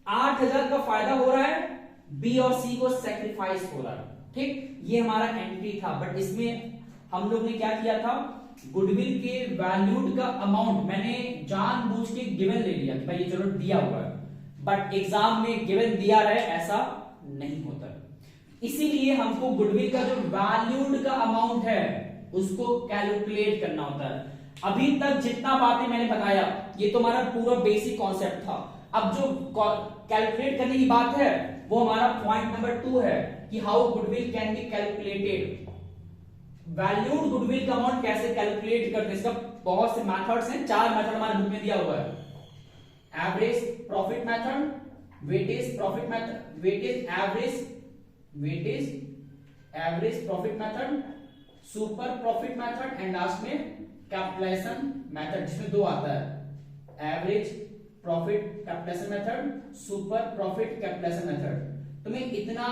8,000 का फायदा हो रहा है, बी और सी को सैक्रिफाइस हो रहा है। ठीक, ये हमारा एंट्री था, बट इसमें हम लोग ने क्या किया था, गुडविल के वैल्यूड का अमाउंट मैंने जानबूझ के गिवन ले लिया कि भाई ये चलो दिया हुआ है, बट एग्जाम में गिवन दिया रहे ऐसा नहीं होता, इसीलिए हमको गुडविल का जो वैल्यूड का अमाउंट है उसको कैलकुलेट करना होता है। अभी तक जितना बातें मैंने बताया ये तुम्हारा पूरा बेसिक कॉन्सेप्ट था। अब जो कैलकुलेट करने की बात है वो हमारा पॉइंट नंबर 2 है कि how goodwill can be calculated. Valued goodwill का अमाउंट कैसे कैलकुलेट करते हैं, इसका बहुत से मेथड्स हैं, 4 मेथड हमारे बुक में दिया हुआ है। Average profit method, weightage profit method, weightage average profit method, super profit method and last में कैपिटलाइजेशन मेथड, जिसमें 2 आता है, average profit capitalisation method, super profit capitalisation method. तुम्हें इतना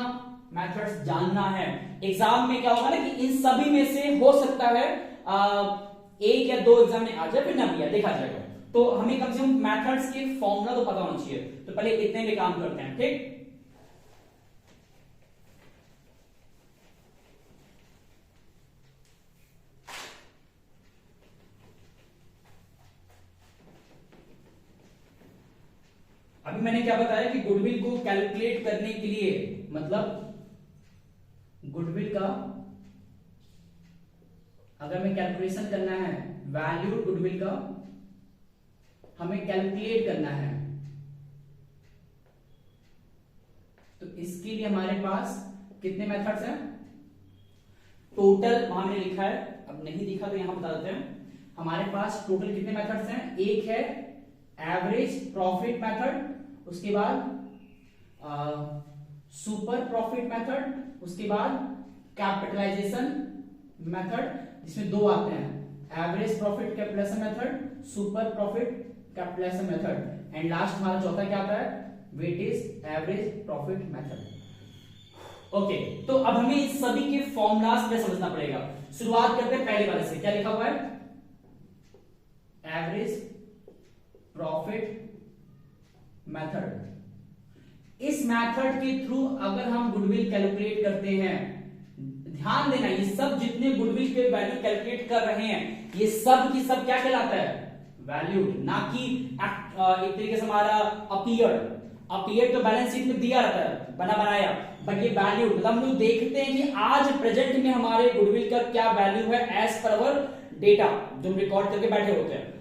मेथड्स जानना है। एग्जाम में क्या होगा ना कि इन सभी में से हो सकता है एक या 2 एग्जाम में आ जाए, फिर ना भी देखा जाएगा। तो हमें कम से कम मेथड्स के फॉर्मूला तो पता होना चाहिए। तो पहले इतने में काम करते हैं, ठीक। अभी मैंने क्या बताया कि गुडविल को कैलकुलेट करने के लिए, मतलब गुडविल का अगर मैं कैलकुलेशन करना है वैल्यूड गुडविल का, हमें कैलकुलेट करना है, तो इसके लिए हमारे पास कितने मेथड्स हैं। टोटल वहां मैंने लिखा है, अब नहीं दिखा तो यहां बता देते हैं। हमारे पास टोटल कितने मेथड्स हैं, एक है एवरेज प्रॉफिट मेथड, उसके बाद सुपर प्रॉफिट मेथड, उसके बाद कैपिटलाइजेशन मेथड, जिसमें 2 आते हैं, average profit capitalisation method, super profit capitalisation method, and last हमारा चौथा क्या आता है, weightage average profit method. Okay, तो अब हमें इस सभी के फॉर्मूलास पे समझना पड़ेगा। शुरुआत करते हैं पहले वाले से, क्या लिखा हुआ है, एवरेज प्रॉफिट मेथड। इस मेथड के थ्रू अगर हम गुडविल कैलकुलेट करते हैं, ध्यान देना ये सब जितने गुडविल के वैल्यू कैलकुलेट कर रहे हैं ये सब की सब क्या कहलाता है, वैल्यूड, ना कि एक तरीके से हमारा अपीयर्ड तो बैलेंस शीट में दिया रहता है बना बनाया, बट ये वैल्यूड मतलब हम लोग देखते हैं कि आज प्रेजेंट में हमारे गुडविल का क्या वैल्यू है एज पर अवर डेटा जो हम रिकॉर्ड करके बैठे होते हैं।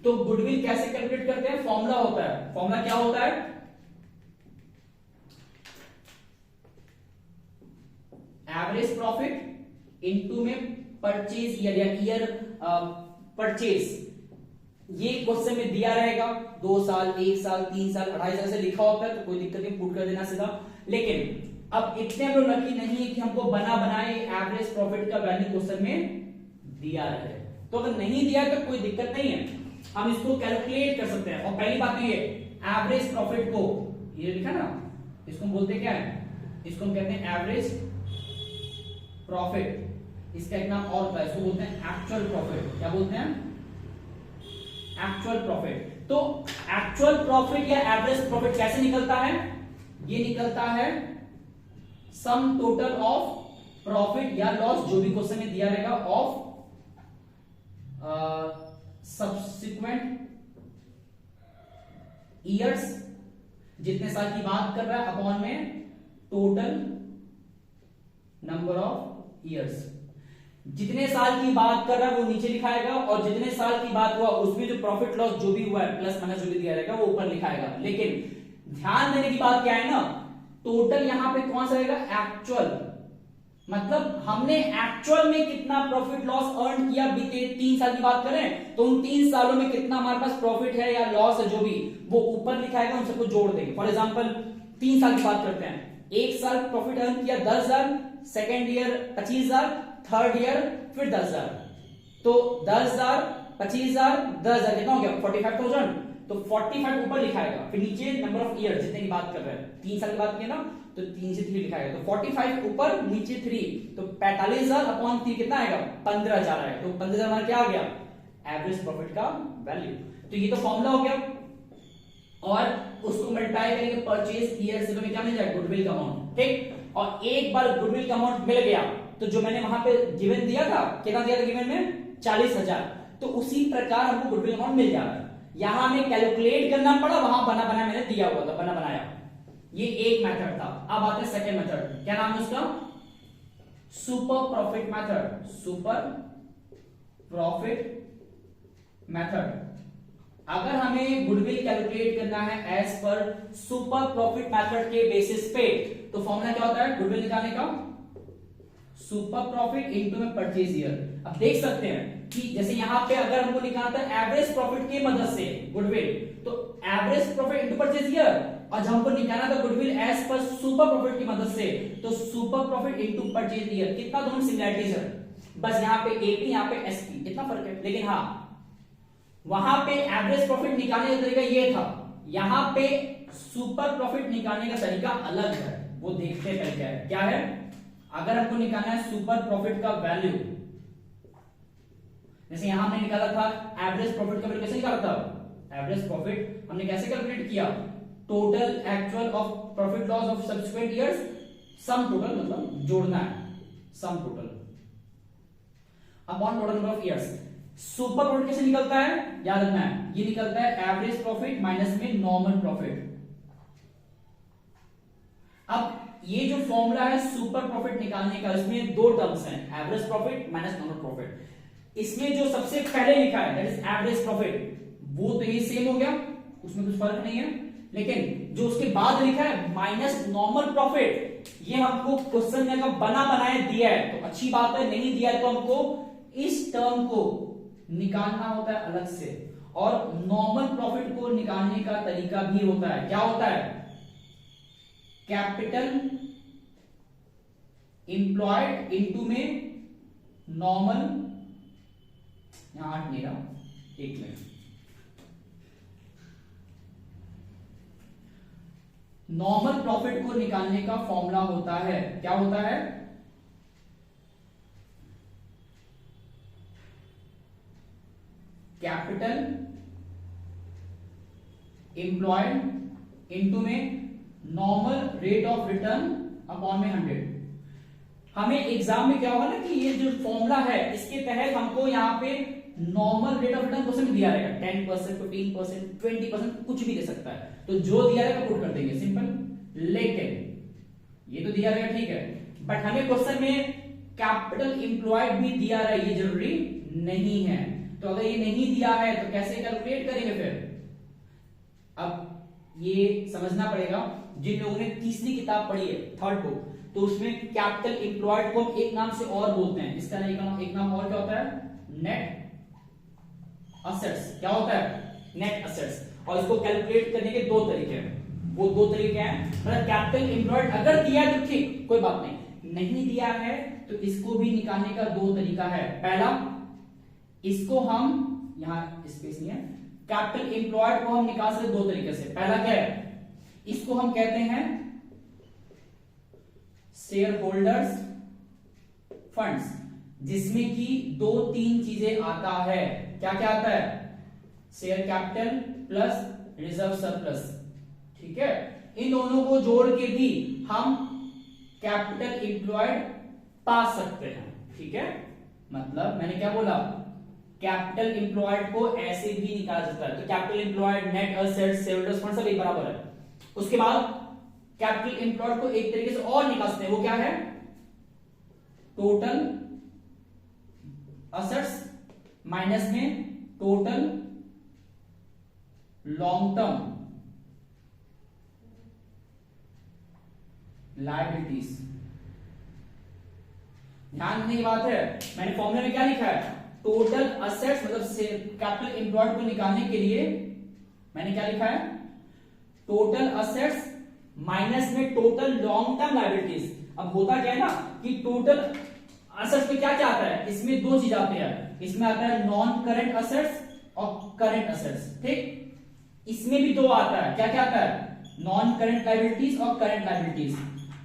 तो गुडविल कैसे कैलकुलेट करते हैं, फॉर्मूला होता है। फॉर्मूला क्या होता है, एवरेज प्रॉफिट इनटू में परचेज ईयर या ईयर परचेज। ये क्वेश्चन में दिया रहेगा 2 साल, 1 साल, 3 साल, 2.5 साल से लिखा होता है तो कोई दिक्कत नहीं, पुट कर देना सीधा। लेकिन अब इतने हम लोग लकी नहीं है कि हमको बना बनाए एवरेज प्रॉफिट का वैल्यू क्वेश्चन में दिया रहे, तो अगर नहीं दिया तो कोई दिक्कत नहीं है, हम इसको कैलकुलेट कर सकते हैं। और पहली बात ये एवरेज प्रॉफिट को ये लिखा ना, इसको हम बोलते हैं क्या है, इसको हम कहते हैं एवरेज प्रॉफिट। इसका एक नाम और होता है, इसको बोलते हैं एक्चुअल प्रॉफिट। क्या बोलते हैं, एक्चुअल प्रॉफिट। तो एक्चुअल प्रॉफिट या एवरेज प्रॉफिट कैसे निकलता है, ये निकलता है सम टोटल ऑफ प्रॉफिट या लॉस जो भी क्वेश्चन में दिया रहेगा ऑफ सब्सिक्वेंट ईयर्स, जितने साल की बात कर रहा है, अपॉन में टोटल नंबर ऑफ ईयर्स। जितने साल की बात कर रहा है वो नीचे लिखाएगा और जितने साल की बात हुआ उसमें जो प्रॉफिट लॉस जो भी हुआ है प्लस माइनस जो भी दिया रहेगा वो ऊपर लिखाएगा। लेकिन ध्यान देने की बात क्या है ना, टोटल यहां पे कौन सा रहेगा, एक्चुअल, मतलब हमने एक्चुअल में कितना प्रॉफिट लॉस अर्न किया बीते 3 साल की बात करें तो उन 3 सालों में कितना हमारे पास प्रॉफिट है या लॉस है जो भी वो ऊपर लिखाएगा, उन सबको जोड़ देंगे। फॉर एग्जांपल 3 साल की बात करते हैं, 1 साल प्रॉफिट अर्न किया 10,000, सेकेंड ईयर 25,000, थर्ड ईयर फिर 10,000, तो 10,000, 25,000, 10,000 कितना हो गया 45,000, तो 45 ऊपर लिखाएगा, फिर नीचे नंबर ऑफ ईयर जितने की बात कर रहे हैं, 3 साल की बात किया ना तो 3 से 3 लिखाएगा, तो 45 ऊपर नीचे 3, तो 45,000 अपॉन 3 कितना आएगा 15,000 आएगा, तो 15,000 हमारा क्या आ गया एवरेज प्रॉफिट का वैल्यू। तो ये तो फॉर्मूला हो गया और उसको मल्टीप्लाई करेंगे परचेज ईयर से, तो हमें क्या मिल जाएगा गुडविल का अमाउंट, ठीक। और एक बार गुडविल का अमाउंट मिल गया तो जो मैंने वहां पे गिवन दिया था, कितना दिया था गिवन में 40,000, तो उसी प्रकार हमको गुडविल अमाउंट मिल जाता है। यहां हमें कैलकुलेट करना पड़ा, वहां बना बना मैंने दिया हुआ था, बना बनाया। ये एक मेथड था। अब आते हैं सेकंड मेथड, क्या नाम है उसका? Super profit method. Super profit method. अगर हमें गुडविल कैलकुलेट करना है as per super profit method के बेसिस पे, तो फॉर्मूला क्या होता है गुडविल निकालने का? सुपर प्रॉफिट इनटू में परचेज ईयर। अब देख सकते हैं कि जैसे यहां पे अगर हमको निकालना था एवरेज प्रॉफिट की मदद से गुडविल, तो average profit into purchase year, और जब हमको निकालना था goodwill as per super profit की मदद से, तो super profit into purchase year. कितना दोनों सिमिलरिटीज है, बस यहाँ पे एपी यहाँ पे एसपी, इतना फर्क है। लेकिन हाँ, वहां पे एवरेज प्रॉफिट निकालने का तरीका ये था, यहां पे सुपर प्रॉफिट निकालने का तरीका अलग है। वो देखते हैं क्या है। क्या है? अगर हमको निकालना है सुपर प्रॉफिट का वैल्यू, जैसे यहां हमने निकाला था एवरेज प्रॉफिट का वैल्यू, कैसे निकाला था? एवरेज प्रॉफिट हमने कैसे कैलकुलेट किया? Total actual of profit loss of subsequent years, sum total, मतलब जोड़ना है, sum total upon total number of years. Super profit कैसे निकलता है? याद रखना है, ये निकलता है एवरेज प्रॉफिट माइनस में नॉर्मल प्रॉफिट। अब ये जो फॉर्मूला है सुपर प्रॉफिट निकालने का, इसमें दो टर्म्स हैं, average profit minus normal profit. इसमें जो सबसे पहले लिखा है दैट इज एवरेज प्रॉफिट, वो तो ये सेम हो गया, उसमें कुछ फर्क नहीं है। लेकिन जो उसके बाद लिखा है माइनस नॉर्मल प्रॉफिट, ये हमको क्वेश्चन में अगर बना बनाए दिया है तो अच्छी बात है, नहीं दिया है तो हमको इस टर्म को निकालना होता है अलग से। और नॉर्मल प्रॉफिट को निकालने का तरीका भी होता है, क्या होता है? कैपिटल इंप्लॉयड इनटू में नॉर्मल, यहां 8 नहीं रहा, एक मिनट, नॉर्मल प्रॉफिट को निकालने का फॉर्मूला होता है, क्या होता है? कैपिटल एम्प्लॉयड इनटू में normal rate of return upon में 100। हमें एग्जाम में क्या होगा ना कि ये जो फॉर्मूला है इसके तहत हमको यहाँ पे normal rate of return question दिया रहेगा, 10%, 15%, 20%, कुछ भी दे सकता है। तो जो दिया रहेगा पुट कर देंगे, सिंपल। लेकिन ये तो दिया रहेगा, ठीक है, बट हमें क्वेश्चन में कैपिटल एम्प्लॉयड भी दिया रहा है, ये जरूरी नहीं है। तो अगर ये नहीं दिया है तो कैसे कैलकुलेट करेंगे फिर? अब ये समझना पड़ेगा, जिन लोगों ने तीसरी किताब पढ़ी है, थर्ड बुक, तो उसमें कैपिटल एम्प्लॉयड को एक नाम से और बोलते हैं, इसका एक नाम और क्या होता है? Net assets. क्या होता है? Net assets. और इसको कैलकुलेट करने के दो तरीके हैं, वो दो तरीके हैं, मतलब कैपिटल एम्प्लॉयड अगर दिया है तो ठीक, कोई बात नहीं दिया है तो इसको भी निकालने का दो तरीका है। पहला, इसको हम, यहां स्पेस नहीं है, कैपिटल एम्प्लॉयड को हम निकाल सकते दो तरीके से। पहला क्या है? इसको हम कहते हैं शेयर होल्डर्स फंड्स, जिसमें कि दो तीन चीजें आता है। क्या क्या आता है? Share capital plus reserve surplus, ठीक है। इन दोनों को जोड़ के भी हम कैपिटल एम्प्लॉयड पा सकते हैं, ठीक है। मतलब मैंने क्या बोला? कैपिटल एम्प्लॉयड को ऐसे भी निकाला जाता है। तो capital employed, net assets, shareholders fund सब एक बराबर है। उसके बाद कैपिटल एम्प्लॉयड को एक तरीके से और निकाल सकते हैं, वो क्या है? टोटल असेट्स माइनस में टोटल लॉन्ग टर्म लायबिलिटीज। ध्यान देने की बात है, मैंने फॉर्मूले में क्या लिखा है? टोटल असेट्स, मतलब कैपिटल एम्प्लॉयड को निकालने के लिए मैंने क्या लिखा है? टोटल असेट्स माइनस में टोटल लॉन्ग टर्म लायबिलिटीज। अब होता क्या है ना कि टोटल असेट्स में क्या क्या आता है? इसमें दो चीज आते हैं, इसमें आता है नॉन करंट असेट्स और करंट असेट्स, ठीक। इसमें भी दो आता है, क्या क्या आता है? नॉन करंट लायबिलिटीज और करंट लायबिलिटीज।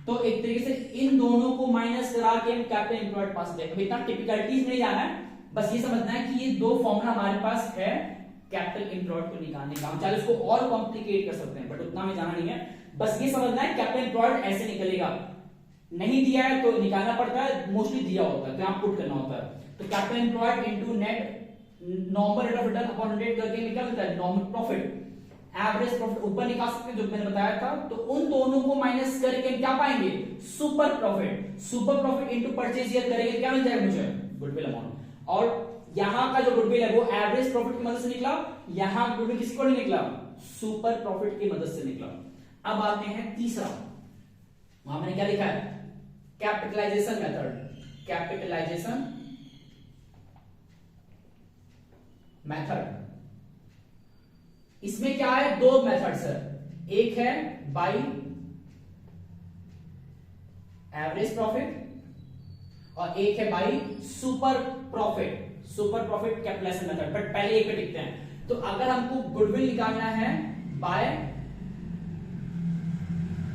तो एक तरीके से इन दोनों को माइनस करा के हम कैपिटल एम्प्लॉयड पास देखो, इतना टिपिकलिटीज नहीं जाना है, बस ये समझना है कि ये दो फॉर्मूला हमारे पास है कैपिटल एम्प्लॉयड को निकालने का। हम चाहे इसको और कॉम्प्लिकेट कर सकते हैं, बट उतना में जाना नहीं है, बस ये समझना है कैपिटल एम्प्लॉयड ऐसे निकलेगा। नहीं दिया है तो निकालना पड़ता है, मोस्टली दिया होता है तो यहाँ पुट करना होता है। तो capital employed into net normal rate of return upon 100 करके निकल जाता है नॉर्मल प्रॉफिट, एवरेज प्रॉफिट ऊपर निकाल सकते हैं जो मैंने बताया था। तो उन दोनों को माइनस करके क्या पाएंगे, super profit. Super profit into purchase year करेंगे क्या मिल जाएगा मुझे, गुडविल अमाउंट। और यहां का जो गुडविल है वो एवरेज प्रॉफिट की मदद से निकला, यहां गुडविल किसको नहीं निकला, सुपर प्रॉफिट की मदद से निकला। अब आते हैं तीसरा, वहां मैंने क्या लिखा है, कैपिटलाइजेशन मेथड। कैपिटलाइजेशन मेथड, इसमें क्या है, दो मेथड्स है, एक है बाय एवरेज प्रॉफिट और एक है by super profit. Super profit capitalisation method, but पहले एक पे टिकते हैं। तो अगर हमको गुडविल निकालना है by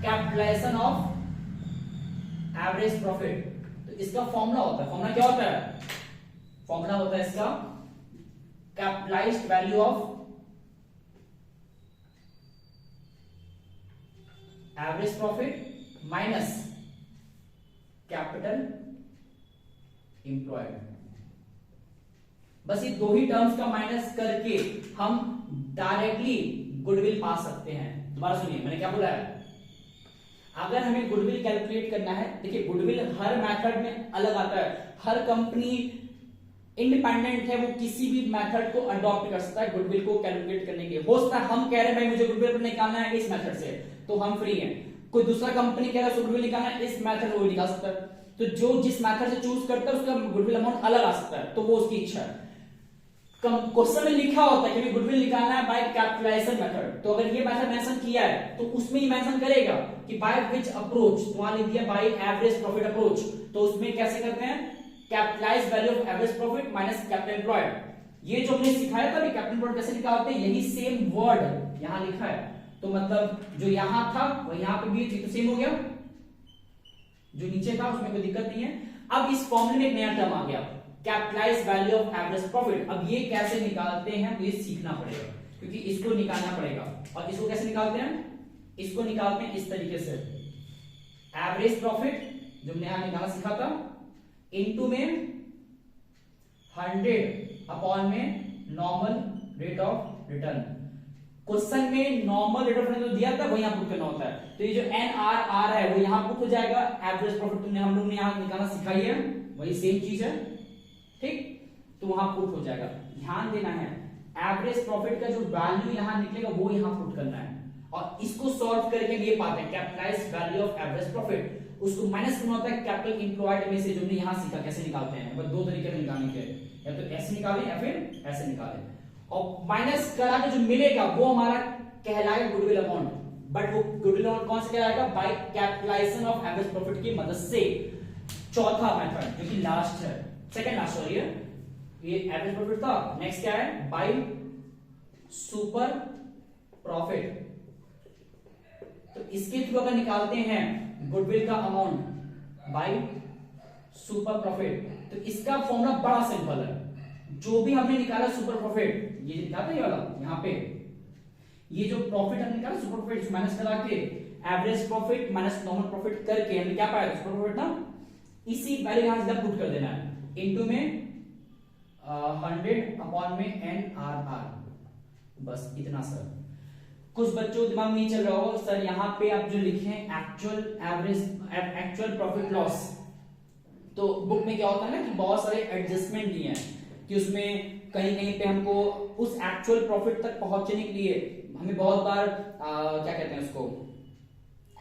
capitalisation of average profit, तो इसका फॉर्मूला होता है, फॉर्मूला क्या होता है, फॉर्मूला होता है इसका capitalised value of average profit minus capital employed. बस ये दो ही टर्म्स का माइनस करके हम डायरेक्टली गुडविल पा सकते हैं। दोबारा सुनिए मैंने क्या बोला है, अगर हमें गुडविल कैलकुलेट करना है, देखिए गुडविल हर मेथड में अलग आता है, हर कंपनी इंडिपेंडेंट है, वो किसी भी मेथड को अडॉप्ट कर सकता है गुडविल को कैलकुलेट करने के लिए। हो सकता है हम कह रहे हैं भाई मुझे गुडविल निकालना है इस मेथड से, तो हम फ्री हैं। कोई दूसरा कंपनी कह रहा है गुडविल निकालना है इस मेथड से, वो निकाल सकता है। तो जो जिस मेथड से चूज करता है उसका गुडविल अमाउंट अलग आ सकता है, तो वो उसकी इच्छा है। क्वेश्चन में लिखा होता है कि गुडविल निकालना है बाय कैपिटलाइजेशन मेथड, तो अगर ये मेथड मेंशन किया है तो उसमें ही मेंशन करेगा कि बाय विच अप्रोच, तो वहां लिख दिया बाय एवरेज प्रॉफिट अप्रोच, तो उसमें कैसे करते हैं, capitalised value of average profit minus capital employed. ये जो हमने सिखाया था कैपिटल एम्प्लॉयड कैसे निकालते हैं, यही सेम वर्ड यहां लिखा है। तो मतलब जो यहां था वो यहां पे भी तो सेम हो गया, जो नीचे था उसमें कोई दिक्कत नहीं है। अब इस फॉर्मूले में एक नया टर्म आ गया, capitalised value of average profit. अब ये कैसे निकालते हैं तो ये सीखना पड़ेगा, क्योंकि इसको निकालना पड़ेगा। और इसको कैसे निकालते हैं, इसको निकालते हैं इस तरीके से, एवरेज प्रॉफिट जो हमने यहां निकालना सीखा था इनटू में 100 अपॉन में normal rate of return. Question में नॉर्मल रेट ऑफ रिटर्न जो दिया था वो यहां पुट करना होता है, तो ये जो NRR है वो यहां पुट हो जाएगा। एवरेज प्रॉफिट तुमने हम लोग ने यहां निकालना सिखाई है, वही सेम चीज है, ठीक, तो वहां पुट हो जाएगा। ध्यान देना है एवरेज प्रॉफिट का जो वैल्यू यहां निकलेगा वो यहां पुट करना है, और इसको सॉल्व करके ये पाते हैं capitalised value of average profit, उसको माइनस करना होता है कैपिटल एम्प्लॉयड में से, जो हमने यहां सीखा कैसे निकालते हैं। बस दो तरीके से निकालने के, या तो ऐसे निकालें या फिर ऐसे निकालें, और माइनस करा के जो मिलेगा वो हमारा कहलाएगा गुडविल अमाउंट। बट वो गुडविल अमाउंट कौन से कहलाएगा, by capitalisation of average profit की मदद से। चौथा मेथड जो कि लास्ट है, सेकंड लास्ट सॉरी है, ये एवरेज प्रॉफिट था, नेक्स्ट क्या है, बाय सुपर प्रॉफिट। तो इसके थ्रू अगर निकालते हैं गुडविल का अमाउंट बाय सुपर प्रॉफिट, तो इसका फॉर्मूला बड़ा सिंपल है। जो भी हमने निकाला सुपर प्रॉफिट, ये निकाला ये वाला यहां पे, ये जो प्रॉफिट हमने निकाला सुपर प्रॉफिट माइनस करा के average profit minus normal profit करके हमने क्या पाया, सुपर प्रॉफिट ना, इसी वैल्यू यहां सीधा पुट कर देना है इनटू में 100 अपॉन में NRR, बस इतना सर। कुछ बच्चों को दिमाग नहीं चल रहा हो सर यहाँ पे आप जो लिखे actual average actual profit loss, तो बुक में क्या होता है ना कि बहुत सारे एडजस्टमेंट दिए हैं कि उसमें कहीं कहीं पे हमको उस एक्चुअल प्रॉफिट तक पहुंचने के लिए हमें बहुत बार क्या कहते हैं उसको,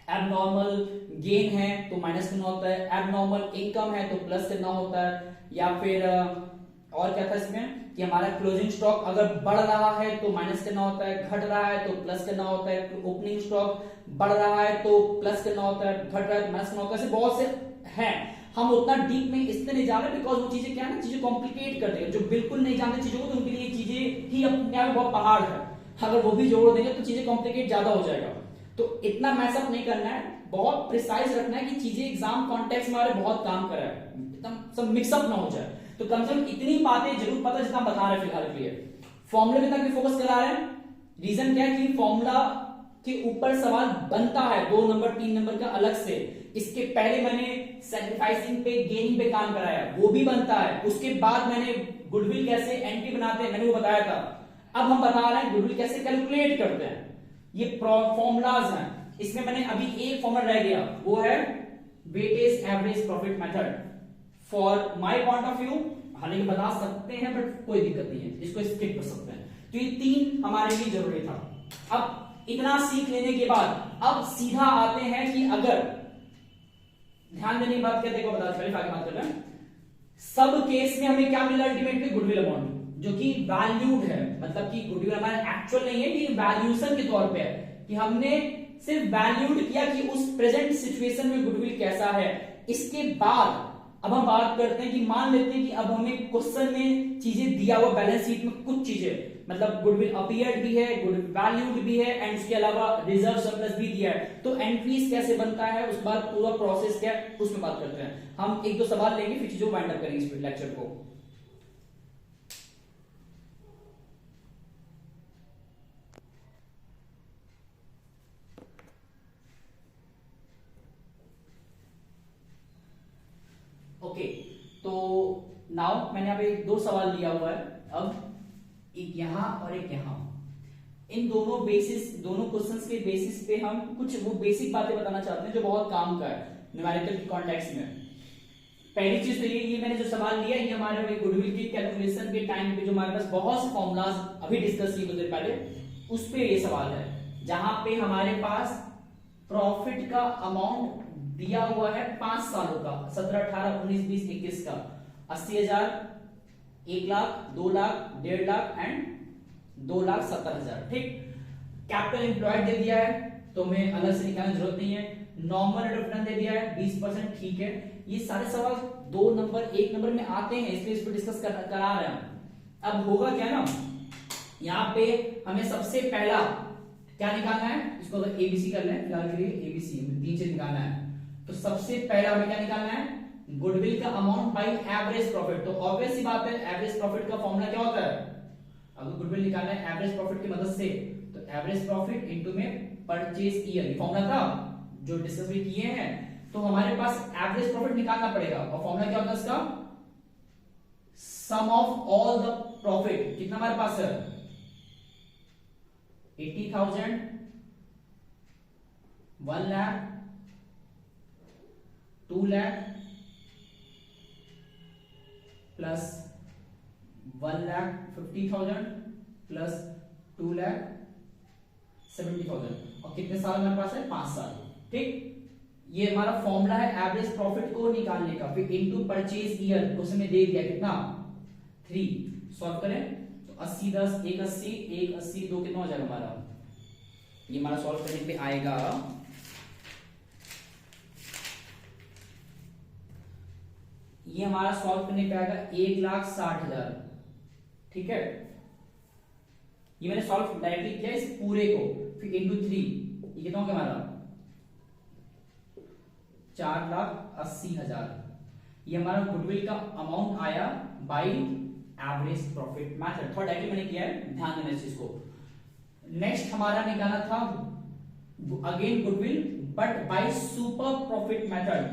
एबनॉर्मल गेन है तो माइनस करना होता है, एबनॉर्मल इनकम है तो प्लस करना होता है, या फिर और क्या था इसमें कि हमारा क्लोजिंग स्टॉक अगर बढ़ रहा है तो माइनस करना होता है, घट रहा है तो प्लस करना होता है, ओपनिंग स्टॉक बढ़ रहा है तो प्लस करना होता है, घट रहा है तो माइनस करना होता है। ऐसे बहुत से हैं, हम उतना डीप में इसलिए नहीं जा रहे बिकॉज वो चीजें क्या है ना, चीजें कॉम्प्लिकेट करते हैं। जो बिल्कुल नहीं जानते चीजों को तो उनके लिए चीजें ही अपने आप में बहुत पहाड़ है, अगर वो भी जोड़ देंगे तो चीजें कॉम्प्लिकेट ज्यादा हो जाएगा। तो इतना मैसअप नहीं करना है, बहुत प्रिसाइज रखना है कि चीजें एग्जाम कॉन्टेक्स्ट में हमारे बहुत काम कर रहा है, एकदम सब मिक्सअप ना हो जाए। तो कम से कम इतनी बातें जरूर पता जितना बता रहे फिलहाल के लिए। फॉर्मूले में तक भी फोकस करा रहे हैं, रीजन क्या है कि फॉर्मूला कि ऊपर सवाल बनता है 2 नंबर 3 नंबर का अलग से। इसके पहले मैंने सैक्रिफाइसिंग पे गेनिंग पे काम कराया, वो भी बनता है। उसके बाद मैंने गुडविल कैसे एंट्री बनाते हैं मैंने वो बताया था। अब हम बता रहे हैं गुडविल कैसे कैलकुलेट करते हैं। ये फॉर्मूलाज हैं। इसमें मैंने अभी एक फॉर्मूला रह गया, वो है weightage average profit method. For my point of view हालांकि बता सकते हैं बट कोई दिक्कत नहीं है, इसको स्किप कर सकते हैं। तो ये 3 हमारे लिए जरूरी था। अब इतना सीख लेने के बाद अब सीधा आते हैं कि अगर ध्यान देने की बात करते हैं, बता पहले आगे बात कर रहे हैं। सब केस में हमें क्या मिला अल्टीमेटली गुडविल अमाउंट, जो कि वैल्यूड है, मतलब कि गुडविल अमाउंट एक्चुअल नहीं है, कि वैल्यूएशन के तौर पे है कि हमने सिर्फ वैल्यूड किया कि उस प्रेजेंट सिचुएशन में गुडविल कैसा है। इसके बाद अब हम बात करते हैं कि मान लेते हैं कि अब हमें क्वेश्चन में चीजें दिया हुआ, बैलेंस शीट में कुछ चीजें, मतलब गुडविल अपीयर्ड भी है, गुडविल वैल्यूड भी है, एंड उसके अलावा रिजर्व सरप्लस भी दिया है। तो एंट्रीज कैसे बनता है, उस बाद पूरा प्रोसेस क्या है उसमें बात करते हैं। हम 1-2 सवाल लेंगे फिर चीजों वाइंड अप करेंगे इस लेक्चर को। ओके, तो नाउ मैंने यहाँ पे 2 सवाल लिया हुआ है, अब एक यहां और एक यहां। इन दोनों क्वेश्चंस के बेसिस पे हम कुछ वो बेसिक बातें बताना चाहते हैं जो बहुत काम का है न्यूमेरिकल कॉन्टेक्स्ट में। पहली चीज तो ये मैंने जो सवाल लिया ये हमारे गुडविल की कैलकुलेशन के टाइम पे जो हमारे पास बहुत से फॉर्मूलाज अभी डिस्कस किए कुछ देर पहले, उस पे ये सवाल है जहां पे हमारे पास प्रॉफिट का अमाउंट दिया हुआ है 5 सालों का, 17, 18, 19, 20, 21 का 80,000, 1 लाख, 2 लाख, 1.5 लाख एंड 2,70,000। ठीक, कैपिटल एम्प्लॉयड दे दिया है तो हमें अलग से निकालने की जरूरत नहीं है। नॉर्मल रेट ऑफ रिटर्न दे दिया है 20%, ठीक है। ये सारे सवाल 2 नंबर 1 नंबर में आते हैं, इसलिए इसको डिस्कस करा रहे हैं। अब होगा क्या ना, यहाँ पे हमें सबसे पहला क्या निकालना है, इसको अगर एबीसी कर लें फिलहाल के लिए, एबीसी 3 चीज निकालना है। तो सबसे पहला हमें क्या निकालना है, गुडविल का अमाउंट बाय एवरेज प्रॉफिट। तो ऑब्वियस सी बात है एवरेज प्रॉफिट का फॉर्मूला क्या होता है, अगर गुडविल निकालना है एवरेज प्रॉफिट की मदद से तो एवरेज प्रॉफिट इनटू में परचेज ईयर, फॉर्मूला था जो डिस्कस भी किए हैं। तो हमारे पास एवरेज प्रॉफिट निकालना पड़ेगा और फॉर्मूला क्या होता है इसका, सम ऑफ ऑल द प्रॉफिट। कितना हमारे पास है 80,000, 1 लाख, 2 लाख प्लस 1,50,000 प्लस 2,70,000 और कितने साल हमारे पास है 5 साल। ठीक, ये हमारा फॉर्मूला है एवरेज प्रॉफिट को निकालने का। फिर इनटू परचेज ईयर उसमें दे दिया कितना 3, सॉल्व करें तो 80, 10, 1 80, 1 80, 2 कितना हो जाएगा हमारा, ये हमारा सॉल्व करने पे आएगा ये हमारा सॉल्व करने पे आएगा 1,60,000। ठीक है, ये मैंने सॉल्व डायरेक्टली किया इस पूरे को, फिर इनटू 3 ये कितना हो गया हमारा 4,80,000। ये हमारा गुडविल का अमाउंट आया बाय एवरेज प्रॉफिट मेथड। थोड़ा डायरेक्टली मैंने किया है, ध्यान देना इस चीज को। नेक्स्ट हमारा निकालना था again goodwill but by super profit method.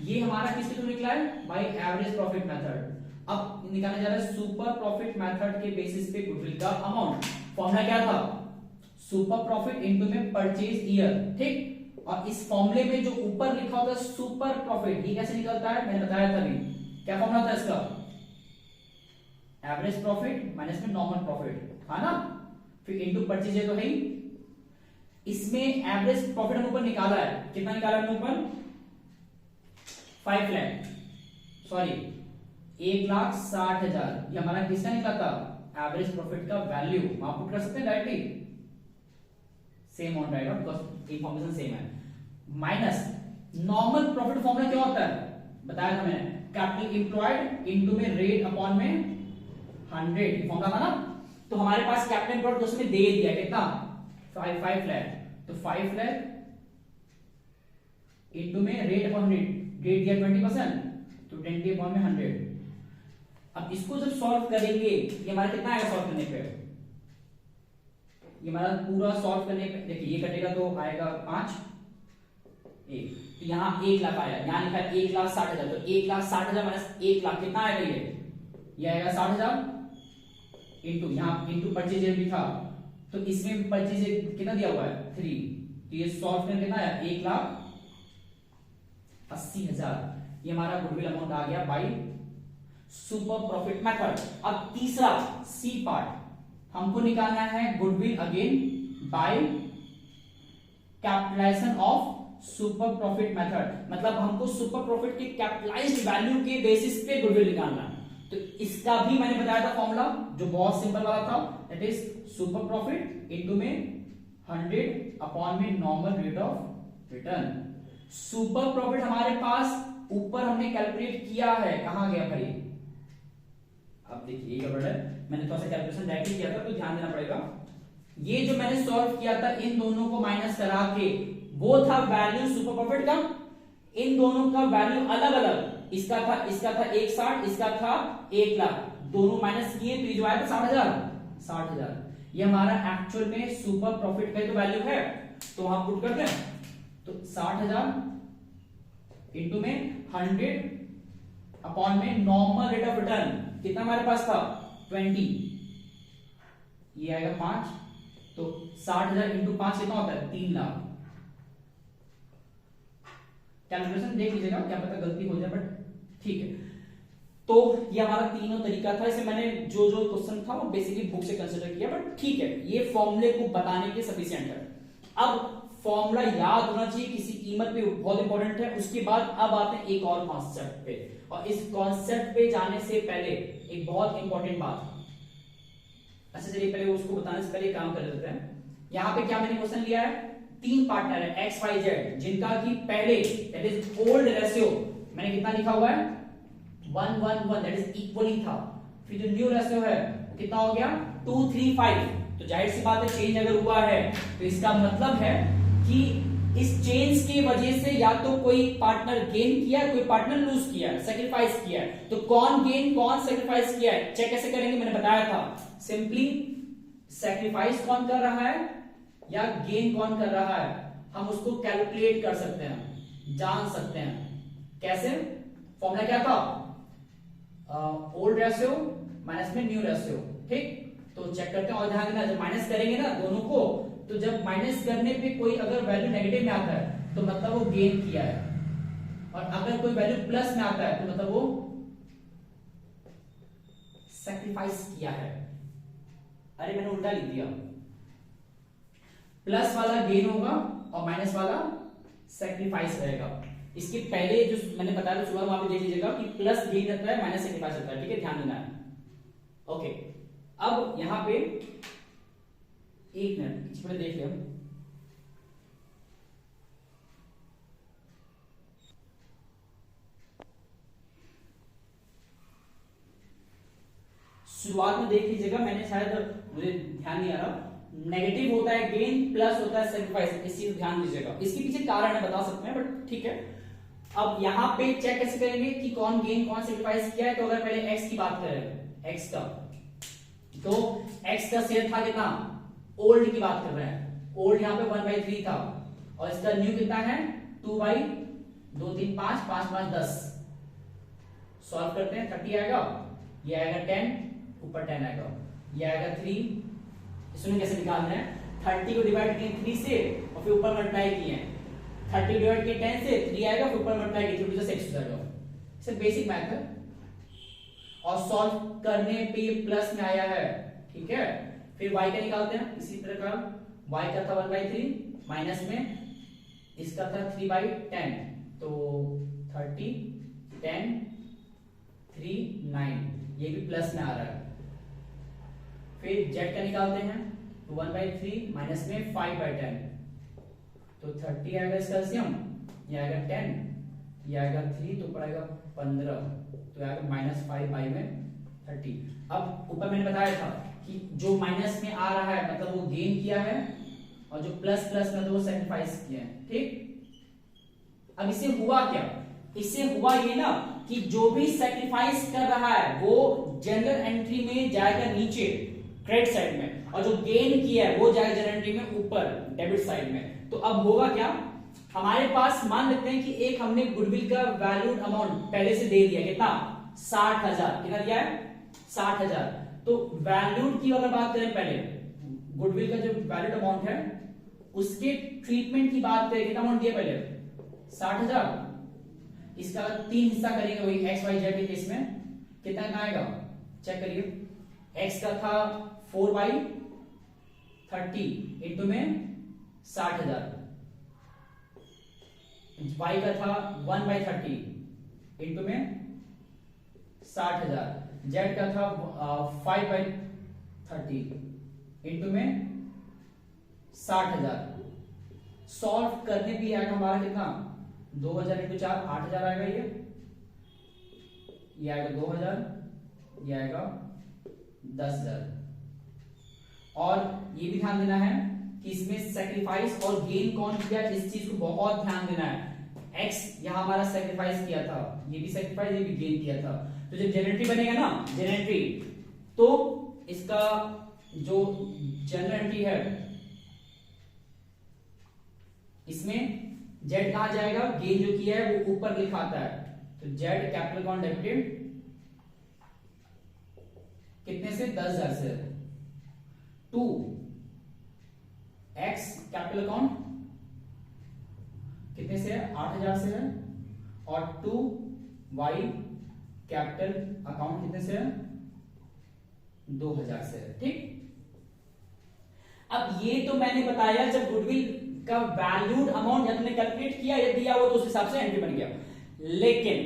ये हमारा किसके थ्रू निकला है, बाय एवरेज प्रॉफिट मेथड। अब निकाला जा रहा है सुपर प्रॉफिट मेथड के बेसिस पे गुडविल का अमाउंट। फॉर्मूला क्या था, सुपर प्रॉफिट इनटू में परचेज ईयर। ठीक, और इस फॉर्मूले में जो ऊपर लिखा होता है सुपर प्रॉफिट, ये कैसे निकलता है मैंने बताया था अभी, क्या फॉर्मूला था इसका, एवरेज प्रॉफिट माइनस में नॉर्मल प्रॉफिट, है ना, फिर इनटू परचेज ईयर तो है ही। इसमें एवरेज प्रॉफिट हम ऊपर निकाला है, कितना निकाला हमने ऊपर 5 लाख, सॉरी 1,60,000। ये हमारा किसका निकला था, एवरेज प्रॉफिट का वैल्यू। आप पुट कर सकते हैं directly, same on right, because information same है। माइनस नॉर्मल प्रॉफिट फॉर्मूला क्या होता है, बताया था मैंने, कैपिटल एम्प्लॉयड इनटू में रेट अपॉन में 100 फॉर्मूला था ना। तो हमारे पास कैपिटल एम्प्लॉयड उसमें दे दिया कितना 5 लाख, तो 5 लाख इनटू में रेट अपॉन रेट दिया 20%, तो 20 अपॉन में 100। अब इसको जब सॉल्व करेंगे ये हमारा कितना आएगा सॉल्व करने पे, ये हमारा पूरा सॉल्व करने पे देखिए ये कटेगा तो आएगा 5 1, तो यहाँ 1 लाख आया, यहाँ लिखा है 1,60,000, तो 1,60,000 माइनस 1 लाख कितना आएगा ये आएगा 60,000 इंटू यहाँ इंटू परचेज लिखा, तो इसमें परचेज कितना दिया हुआ है 3, तो ये सॉल्व करने कितना आया 1,80,000, ये हमारा गुडविल अमाउंट आ गया बाय सुपर प्रॉफिट मेथड। अब तीसरा सी पार्ट हमको निकालना है goodwill again by capitalisation of super profit method, मतलब हमको सुपर प्रॉफिट के कैपिटलाइज्ड वैल्यू के बेसिस पे गुडविल निकालना है। तो इसका भी मैंने बताया था फॉर्मूला जो बहुत सिंपल वाला था, that is super profit into में 100 अपॉन में normal rate of return. Super profit हमारे पास ऊपर हमने कैलकुलेट किया है, कहां गया भाई, अब देखिए ये गड़बड़ है, मैंने थोड़ा सा कैलकुलेशन डायरेक्टली किया था तो ध्यान देना पड़ेगा। ये जो मैंने सॉल्व किया था इन दोनों को माइनस करा के वो था वैल्यू सुपर प्रॉफिट का, इन दोनों का वैल्यू अलग अलग, इसका था 1,60,000, इसका था 1 लाख, दोनों माइनस किए तो ये जो आया था 60,000, ये हमारा एक्चुअल में सुपर प्रॉफिट का तो वैल्यू है, तो वहां पुट करते हैं, तो 60,000 इंटू में 100 अपॉन में नॉर्मल रेट ऑफ रिटर्न कितना हमारे पास था 20, ये आएगा 5, तो 60,000 इंटू 5 कितना होता है 3 लाख। कैलकुलेशन देख लीजिएगा, क्या पता गलती हो जाए, बट ठीक है। तो ये हमारा तीनों तरीका था, इसे मैंने जो जो क्वेश्चन था वो बेसिकली बुक से कंसीडर किया, बट ठीक है, ये फॉर्मूले को बताने के सफिशिएंट है। अब फॉर्मूला याद होना चाहिए किसी कीमत पे, बहुत इंपॉर्टेंट है। उसके बाद अब आते हैं एक और कॉन्सेप्ट पे, और इस कॉन्सेप्ट पे जाने से पहले एक बहुत इंपॉर्टेंट बात, अच्छा चलिए पहले उसको बताने से पहले काम कर लेते हैं। यहाँ पे क्या मैंने क्वेश्चन लिया है, 3 पार्टनर है एक्स वाई जेड, जिनका की पहले दैट इज ओल्ड रेशियो मैंने कितना लिखा हुआ है 1:1 दैट इज इक्वली था, फिर जो न्यू रेशियो है कितना हो गया 2:3:5, तो जाहिर सी बात है चेंज अगर हुआ है तो इसका मतलब है कि इस चेंज की वजह से या तो कोई पार्टनर गेन किया है, कोई पार्टनर लूज किया है, सैक्रिफाइस किया है, तो कौन गेन कौन सैक्रिफाइस किया है चेक कैसे करेंगे, मैंने बताया था सिंपली सैक्रिफाइस कौन कर रहा है या गेन कौन कर रहा है, हम उसको कैलकुलेट कर सकते हैं, जान सकते हैं कैसे। फॉर्मूला क्या था, ओल्ड रेशियो माइनस में न्यू रेशियो, ठीक। तो चेक करते हैं, और ध्यान देना जब माइनस करेंगे ना दोनों को, तो जब माइनस करने पे कोई अगर वैल्यू नेगेटिव में आता है तो मतलब वो गेन किया है, और अगर कोई वैल्यू प्लस में आता है तो मतलब वो सैक्रिफाइस किया है। अरे मैंने उल्टा लिख दिया, प्लस वाला गेन होगा और माइनस वाला सैक्रिफाइस रहेगा। इसके पहले जो मैंने बताया सुबह वहां पे देख लीजिएगा कि प्लस गेन रहता है माइनस सैक्रिफाइस रहता है, ठीक है, ध्यान देना है। ओके, अब यहां पे एक मिनट इसमें देख लिया, शुरुआत में देख लीजिएगा, मैंने शायद मुझे ध्यान नहीं आ रहा, नेगेटिव होता है गेन, प्लस होता है सैक्रिफाइस, इस चीज ध्यान दीजिएगा। इसके पीछे कारण है बता सकते हैं, बट ठीक है। अब यहां पे चेक कैसे करेंगे कि कौन गेन कौन सैक्रिफाइस किया है, तो अगर पहले एक्स की बात करें, एक्स का, तो एक्स का शेयर था कितना, ओल्ड की बात कर रहे हैं, ओल्ड यहाँ पे 1/3 था, और इसका न्यू कितना है 2/2 3 5 5 5 10, सॉल्व करते हैं 30 आएगा, ये आएगा 10, ऊपर 10 आएगा, ये आएगा 3, इसमें कैसे निकालना है 30 को डिवाइड किए 3 से और फिर ऊपर मल्टीप्लाई किए, 30 डिवाइड किए 10 से 3 आएगा, फिर ऊपर मल्टीप्लाई किए 3 से 6 हो जाएगा। इसे बेसिक मैथ है, और सॉल्व करने पे ये प्लस में आया है, ठीक है। फिर y का निकालते हैं इसी प्रकार, y का था 1/3 माइनस में इसका था 3/10, तो 30 10 3 9, ये भी प्लस में आ रहा है। फिर z का निकालते हैं, तो 1/3 माइनस में 5/10, तो 30 आएगा इसका एलसीएम, ये आएगा 10, ये आएगा 3, तो ऊपर आएगा 15, तो आएगा -5 में 30। अब ऊपर मैंने बताया था कि जो माइनस में आ रहा है मतलब वो गेन किया है, और जो प्लस प्लस में तो वो सैक्रिफाइस किया है, ठीक। अब इससे हुआ क्या, इससे हुआ ये ना कि जो भी सैक्रिफाइस कर रहा है वो जनरल एंट्री में जाएगा नीचे क्रेडिट साइड में, और जो गेन किया है वो जाएगा जनरल एंट्री में ऊपर डेबिट साइड में। तो अब होगा क्या, हमारे पास मान लेते हैं कि एक हमने गुडविल का वैल्यूड अमाउंट पहले से दे दिया, कितना 60,000, कितना दिया है 60,000। तो वैल्यूड की अगर बात करें, पहले गुडविल का जो वैल्यूड अमाउंट है उसके ट्रीटमेंट की बात करें, कितना अमाउंट दिया पहले 60,000। इसका 3 हिस्सा करेंगे वही एक्स वाई जेड के केस में, कितना का आएगा चेक करिए। एक्स का था 4/30 इंटू में 60,000, वाई का था 1/30 इंटू में 60,000, जेड का था 5/30 इंटू में 60,000। सॉल्व करने भी आएगा हमारा कितना 2000 इंटू 4 8,000 आएगा, ये आएगा 2000, ये आएगा 10,000। और ये भी ध्यान देना है कि इसमें सेक्रीफाइस और गेन कौन किया, इस चीज को बहुत ध्यान देना है। एक्स यहां हमारा सेक्रीफाइस किया था, ये भी सेक्रीफाइस, ये भी गेन किया था। तो जब जनरेटरी बनेगा ना जनरेटरी, तो इसका जो जनरल एंट्री है इसमें जेड कहां जाएगा, गेन जो किया है वो ऊपर लिखाता है। तो जेड कैपिटल अकाउंट डेबिटेड कितने से 10,000 से, टू एक्स कैपिटल अकाउंट कितने से 8,000 से है, और टू वाई कैपिटल अकाउंट कितने से है 2,000 से है। ठीक, अब ये तो मैंने बताया जब गुडविल का वैल्यूड अमाउंट या तुमने कैलकुलेट किया या दिया वो तो उस हिसाब से एंट्री बन गया। लेकिन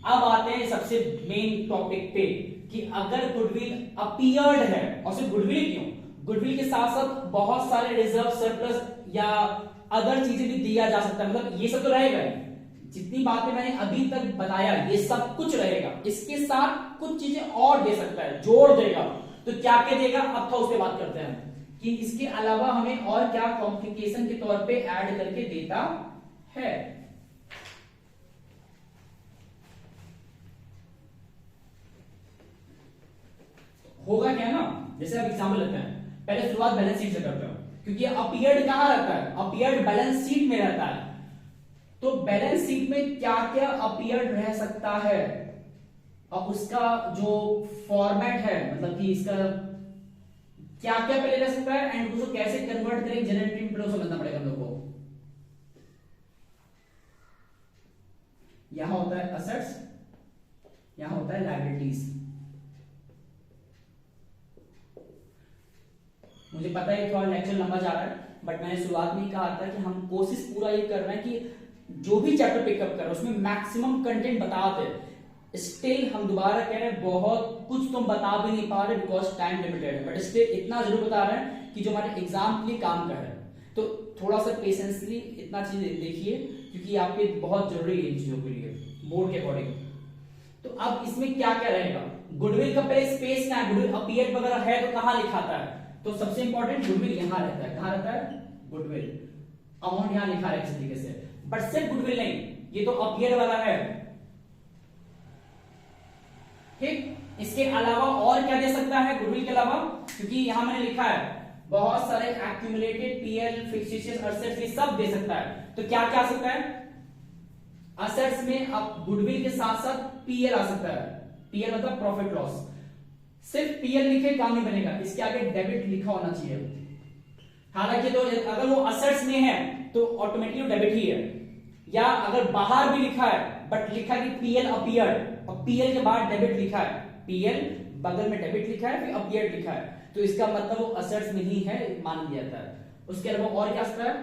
अब आते हैं सबसे मेन टॉपिक पे कि अगर गुडविल अपीयर्ड है, और सिर्फ गुडविल क्यों, गुडविल के साथ साथ बहुत सारे रिजर्व सरप्लस या अदर चीजें भी दिया जा सकता है। मतलब ये सब तो रहेगा, जितनी बातें मैंने अभी तक बताया ये सब कुछ रहेगा, इसके साथ कुछ चीजें और दे सकता है, जोड़ देगा। तो क्या क्या देगा अब था उसके बात करते हैं कि इसके अलावा हमें और क्या कॉम्प्लिकेशन के तौर पे ऐड करके देता है। होगा क्या ना, जैसे अब एग्जाम्पल लेते हैं, पहले शुरुआत बैलेंस शीट से करते हैं क्योंकि अपीयर्ड कहां रहता है, अपीयर्ड बैलेंस शीट में रहता है। तो बैलेंस शीट में क्या क्या अपीयर्ड रह सकता है और उसका जो फॉर्मेट है, मतलब कि इसका क्या क्या पहले रह सकता है एंड उसको कैसे कन्वर्ट करेंगे जनरल एंट्री में, समझना पड़ेगा हम लोग को। यहां होता है असेट्स, यहां होता है लायबिलिटीज। मुझे पता है थोड़ा लेक्चर लंबा जा रहा है, बट मैंने शुरुआत में ही कहा था कि हम कोशिश पूरा ये कर रहे हैं कि जो भी चैप्टर पिकअप कर रहे हैं उसमें मैक्सिमम कंटेंट बता दे। स्टिल हम दोबारा कह रहे हैं बहुत कुछ तुम बता भी नहीं पा रहे बिकॉज टाइम लिमिटेड है, बट स्टिल इतना जरूर बता रहे हैं कि जो हमारे एग्जाम के लिए काम कर रहे हैं। तो थोड़ा सा पेशेंसली इतना चीज देखिए क्योंकि आपके बहुत जरूरी है इन चीजों के लिए बोर्ड के अकॉर्डिंग। तो अब इसमें क्या क्या रहेगा, गुडविल का पहले स्पेस क्या है, गुडविल अपीयर्ड वगैरह है तो कहां लिखाता है, तो सबसे इंपॉर्टेंट गुडविल यहां रहता है, कहां रहता है गुडविल, अमाउंट यहां लिखा है इस तरीके से। बट सिर्फ गुडविल नहीं, ये तो अपीयर्ड वाला है, ठीक। इसके अलावा और क्या दे सकता है गुडविल के अलावा, क्योंकि यहां मैंने लिखा है बहुत सारे एक्यूमुलेटेड पीएल फिक्सेशियस एसेट्स ये सब दे सकता है। तो क्या क्या आ सकता है, एसेट्स में अब गुडविल के साथ साथ पीएल आ सकता है, पीएल मतलब प्रॉफिट लॉस। सिर्फ पीएल लिखे काम नहीं बनेगा, इसके आगे डेबिट लिखा होना चाहिए। हालांकि तो अगर वो एसेट्स में है तो ऑटोमेटिकली डेबिट ही है, या अगर बाहर भी लिखा है बट लिखा कि पीएल अपीयर्ड और पीएल के बाद डेबिट लिखा है, पीएल बगल में डेबिट लिखा है फिर अपीयर्ड लिखा है, तो इसका मतलब वो एसेट्स में ही है मान लिया जाता है। उसके अलावा और क्या आता है,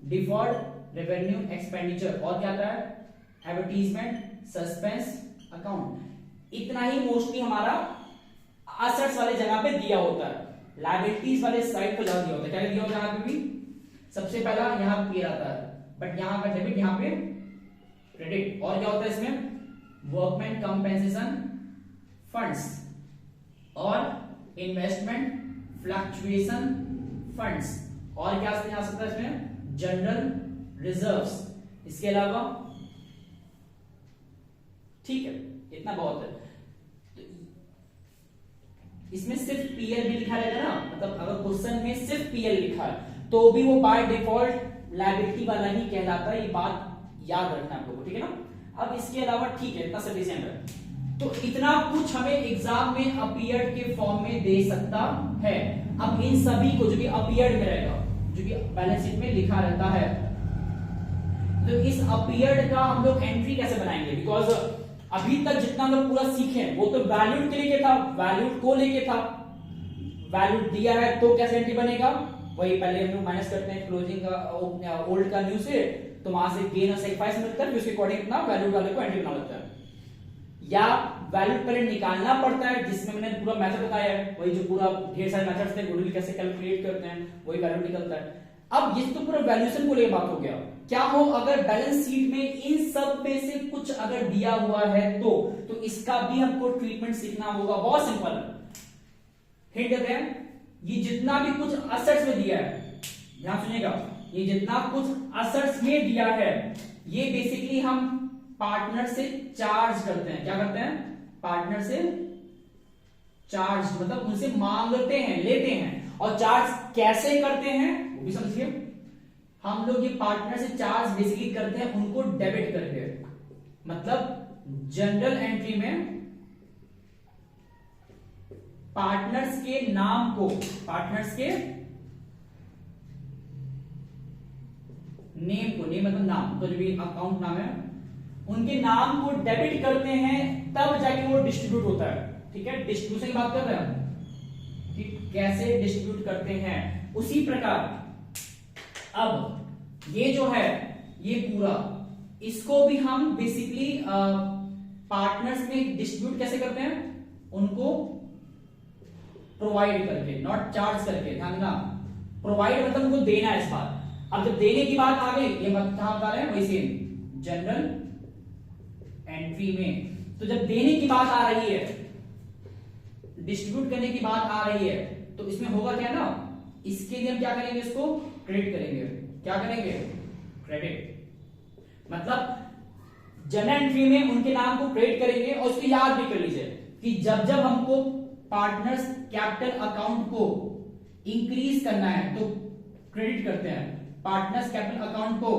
डिफर्ड रेवेन्यू एक्सपेंडिचर, और क्या आता है एडवर्टीजमेंट सस्पेंस अकाउंट। इतना ही मोस्टली हमारा एसेट्स वाले जगह पे दिया होता है, लायबिलिटीज वाले साइड पे दिया होता है। क्या दिया होता है यहाँ पे भी, सबसे पहला यहाँ पे आता है बट यहाँ पे डेबिट, यहाँ पे क्रेडिट। और क्या होता है इसमें, वर्कमैन कंपेंसेशन फंड्स और इन्वेस्टमेंट फ्लक्चुएशन फंड्स, और क्या आ सकता है इसमें जनरल रिजर्व्स। इसके अलावा ठीक है, इतना बहुत है। इसमें सिर्फ पीएल भी लिखा रहेगा ना, मतलब अगर क्वेश्चन में सिर्फ पीएल लिखा है तो भी वो बाय डिफॉल्ट लायबिलिटी वाला ही कहलाता है, ये बात याद रखना आप लोगों को, ठीक है ना। अब इसके अलावा ठीक है, इतना सफिशिएंट है। तो इतना कुछ हमें एग्जाम में अपीयर्ड के फॉर्म में दे सकता है। अब इन सभी को जो कि अपीयर्ड में रहेगा, जो कि बैलेंस शीट में लिखा रहता है, तो इस अपीयर्ड का हम लोग एंट्री कैसे बनाएंगे, बिकॉज अभी तक जितना हम लोग पूरा सीखे वो तो वैल्यूड के लेके था, वैल्यूड को लेके था, वैल्यूड दिया है तो कैसे एंट्री बनेगा, वही पहले हम लोग माइनस करते हैं क्लोजिंग का ओल्ड का न्यू से, तो वहां से गेन और सैक्रिफाइस मिलता है, फिर उसके अकॉर्डिंग अपना वैल्यूड वाले को एंट्री बना लेता है, या वैल्यूड पहले निकालना पड़ता है, जिसमें मैंने पूरा मेथड बताया है, वही जो पूरा ढेर सारे मेथड्स थे, गुडविल कैसे कैलकुलेट करते हैं, वही वैल्यूड निकलता है। अब ये तो पूरा वैल्यूएशन को लेकर बात हो गया। क्या हो अगर बैलेंस शीट में इन सब में से कुछ अगर दिया हुआ है तो इसका भी हमको ट्रीटमेंट सीखना होगा। बहुत सिंपल है, हिंट देते हैं, ये जितना भी कुछ असेट्स में दिया है, ध्यान सुनिएगा, ये जितना कुछ असेट्स में दिया है ये बेसिकली हम पार्टनर से चार्ज करते हैं। क्या करते हैं? पार्टनर से चार्ज, मतलब उनसे मांगते हैं, लेते हैं। और चार्ज कैसे करते हैं वो भी समझिए, हम लोग ये पार्टनर से चार्ज बेसिकली करते हैं उनको डेबिट करके, मतलब जनरल एंट्री में पार्टनर्स के नाम को, पार्टनर्स के नेम को, नेम मतलब नाम, तो जो भी अकाउंट नाम है उनके नाम को डेबिट करते हैं, तब जाके वो डिस्ट्रीब्यूट होता है। ठीक है, डिस्ट्रीब्यूशन की बात कर रहे हैं कि कैसे डिस्ट्रीब्यूट करते हैं। उसी प्रकार अब ये जो है ये पूरा, इसको भी हम बेसिकली पार्टनर्स में डिस्ट्रीब्यूट कैसे करते हैं, उनको प्रोवाइड करके, नॉट चार्ज करके, ध्यान देना, प्रोवाइड मतलब उनको देना है इस बार। अब जब देने की बात आ गई, ये मत कहां बता रहे हैं, वही सेम जनरल एंट्री में। तो जब देने की बात आ रही है, डिस्ट्रीब्यूट करने की बात आ रही है, तो इसमें होगा क्या ना, इसके लिए हम क्या करेंगे, इसको क्रेडिट करेंगे। क्या करेंगे? क्रेडिट। मतलब जनरल एंट्री में उनके नाम को क्रेडिट करेंगे, और उसको याद भी कर लीजिए कि जब जब हमको पार्टनर्स कैपिटल अकाउंट को इंक्रीज करना है तो क्रेडिट करते हैं, पार्टनर्स कैपिटल अकाउंट को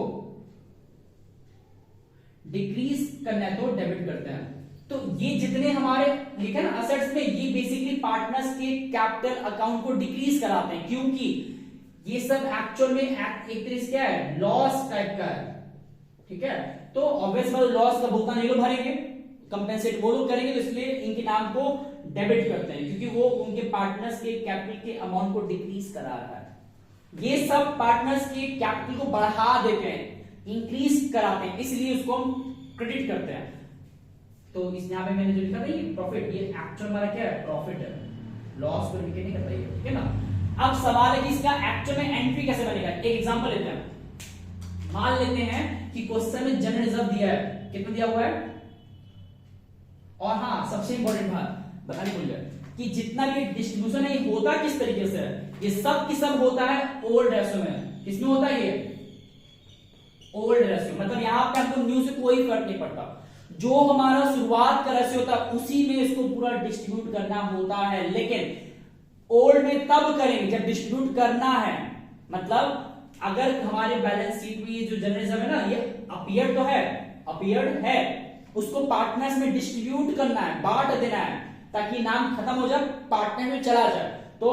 डिक्रीज करना है तो डेबिट करते हैं। तो ये जितने हमारे लिखे ना असेट्स में, ये बेसिकली पार्टनर्स के कैपिटल अकाउंट को डिक्रीज कराते हैं, क्योंकि ये सब एक्चुअल में एक तरह से क्या है, लॉस टाइप का है। ठीक है, तो ऑब्वियस बात लॉस का भुगतान ये लोग भरेंगे, कंपेंसेट वो लोग करेंगे, तो इसलिए इनके नाम को डेबिट करते हैं, क्योंकि वो उनके पार्टनर्स के कैपिटल के अमाउंट को डिक्रीज करा रहा है। ये सब पार्टनर्स के कैपिटल को बढ़ा देते हैं, इंक्रीज कराते हैं, इसलिए उसको हम क्रेडिट करते हैं। तो इस यहां पे मैंने जो लिखा था ये प्रॉफिट, ये एक्चुअल हमारा क्या है, प्रॉफिट है, लॉस को इंडिकेट नहीं करता ये, ठीक है ना। अब सवाल है कि इसका एक्चुअल में एंट्री कैसे बनेगा। एक एग्जांपल लेते हैं, मान लेते हैं कि क्वेश्चन में जनरल रिजर्व दिया है, कितना दिया हुआ है, और हाँ सबसे इंपॉर्टेंट बात बताने भूल गए कि जितना भी डिस्ट्रीब्यूशन है ये होता किस तरीके से है, ये सब की सब होता है ओल्ड रेशियो में। किसमें होता है ये? ओल्ड रेशियो, मतलब यहां पे हमको न्यू से कोई फर्क नहीं पड़ता, जो हमारा शुरुआत का रेशियो होता है उसी में इसको पूरा डिस्ट्रीब्यूट करना होता है। लेकिन ओल्ड में तब करेंगे जब डिस्ट्रीब्यूट करना है, मतलब अगर हमारे बैलेंस शीट में ये जो जनरल रिजर्व है ना, ये अपीयर्ड तो है, अपीयर्ड है, उसको पार्टनर्स में डिस्ट्रीब्यूट करना है, बांट देना है, ताकि नाम खत्म हो जाए, पार्टनर में चला जाए, तो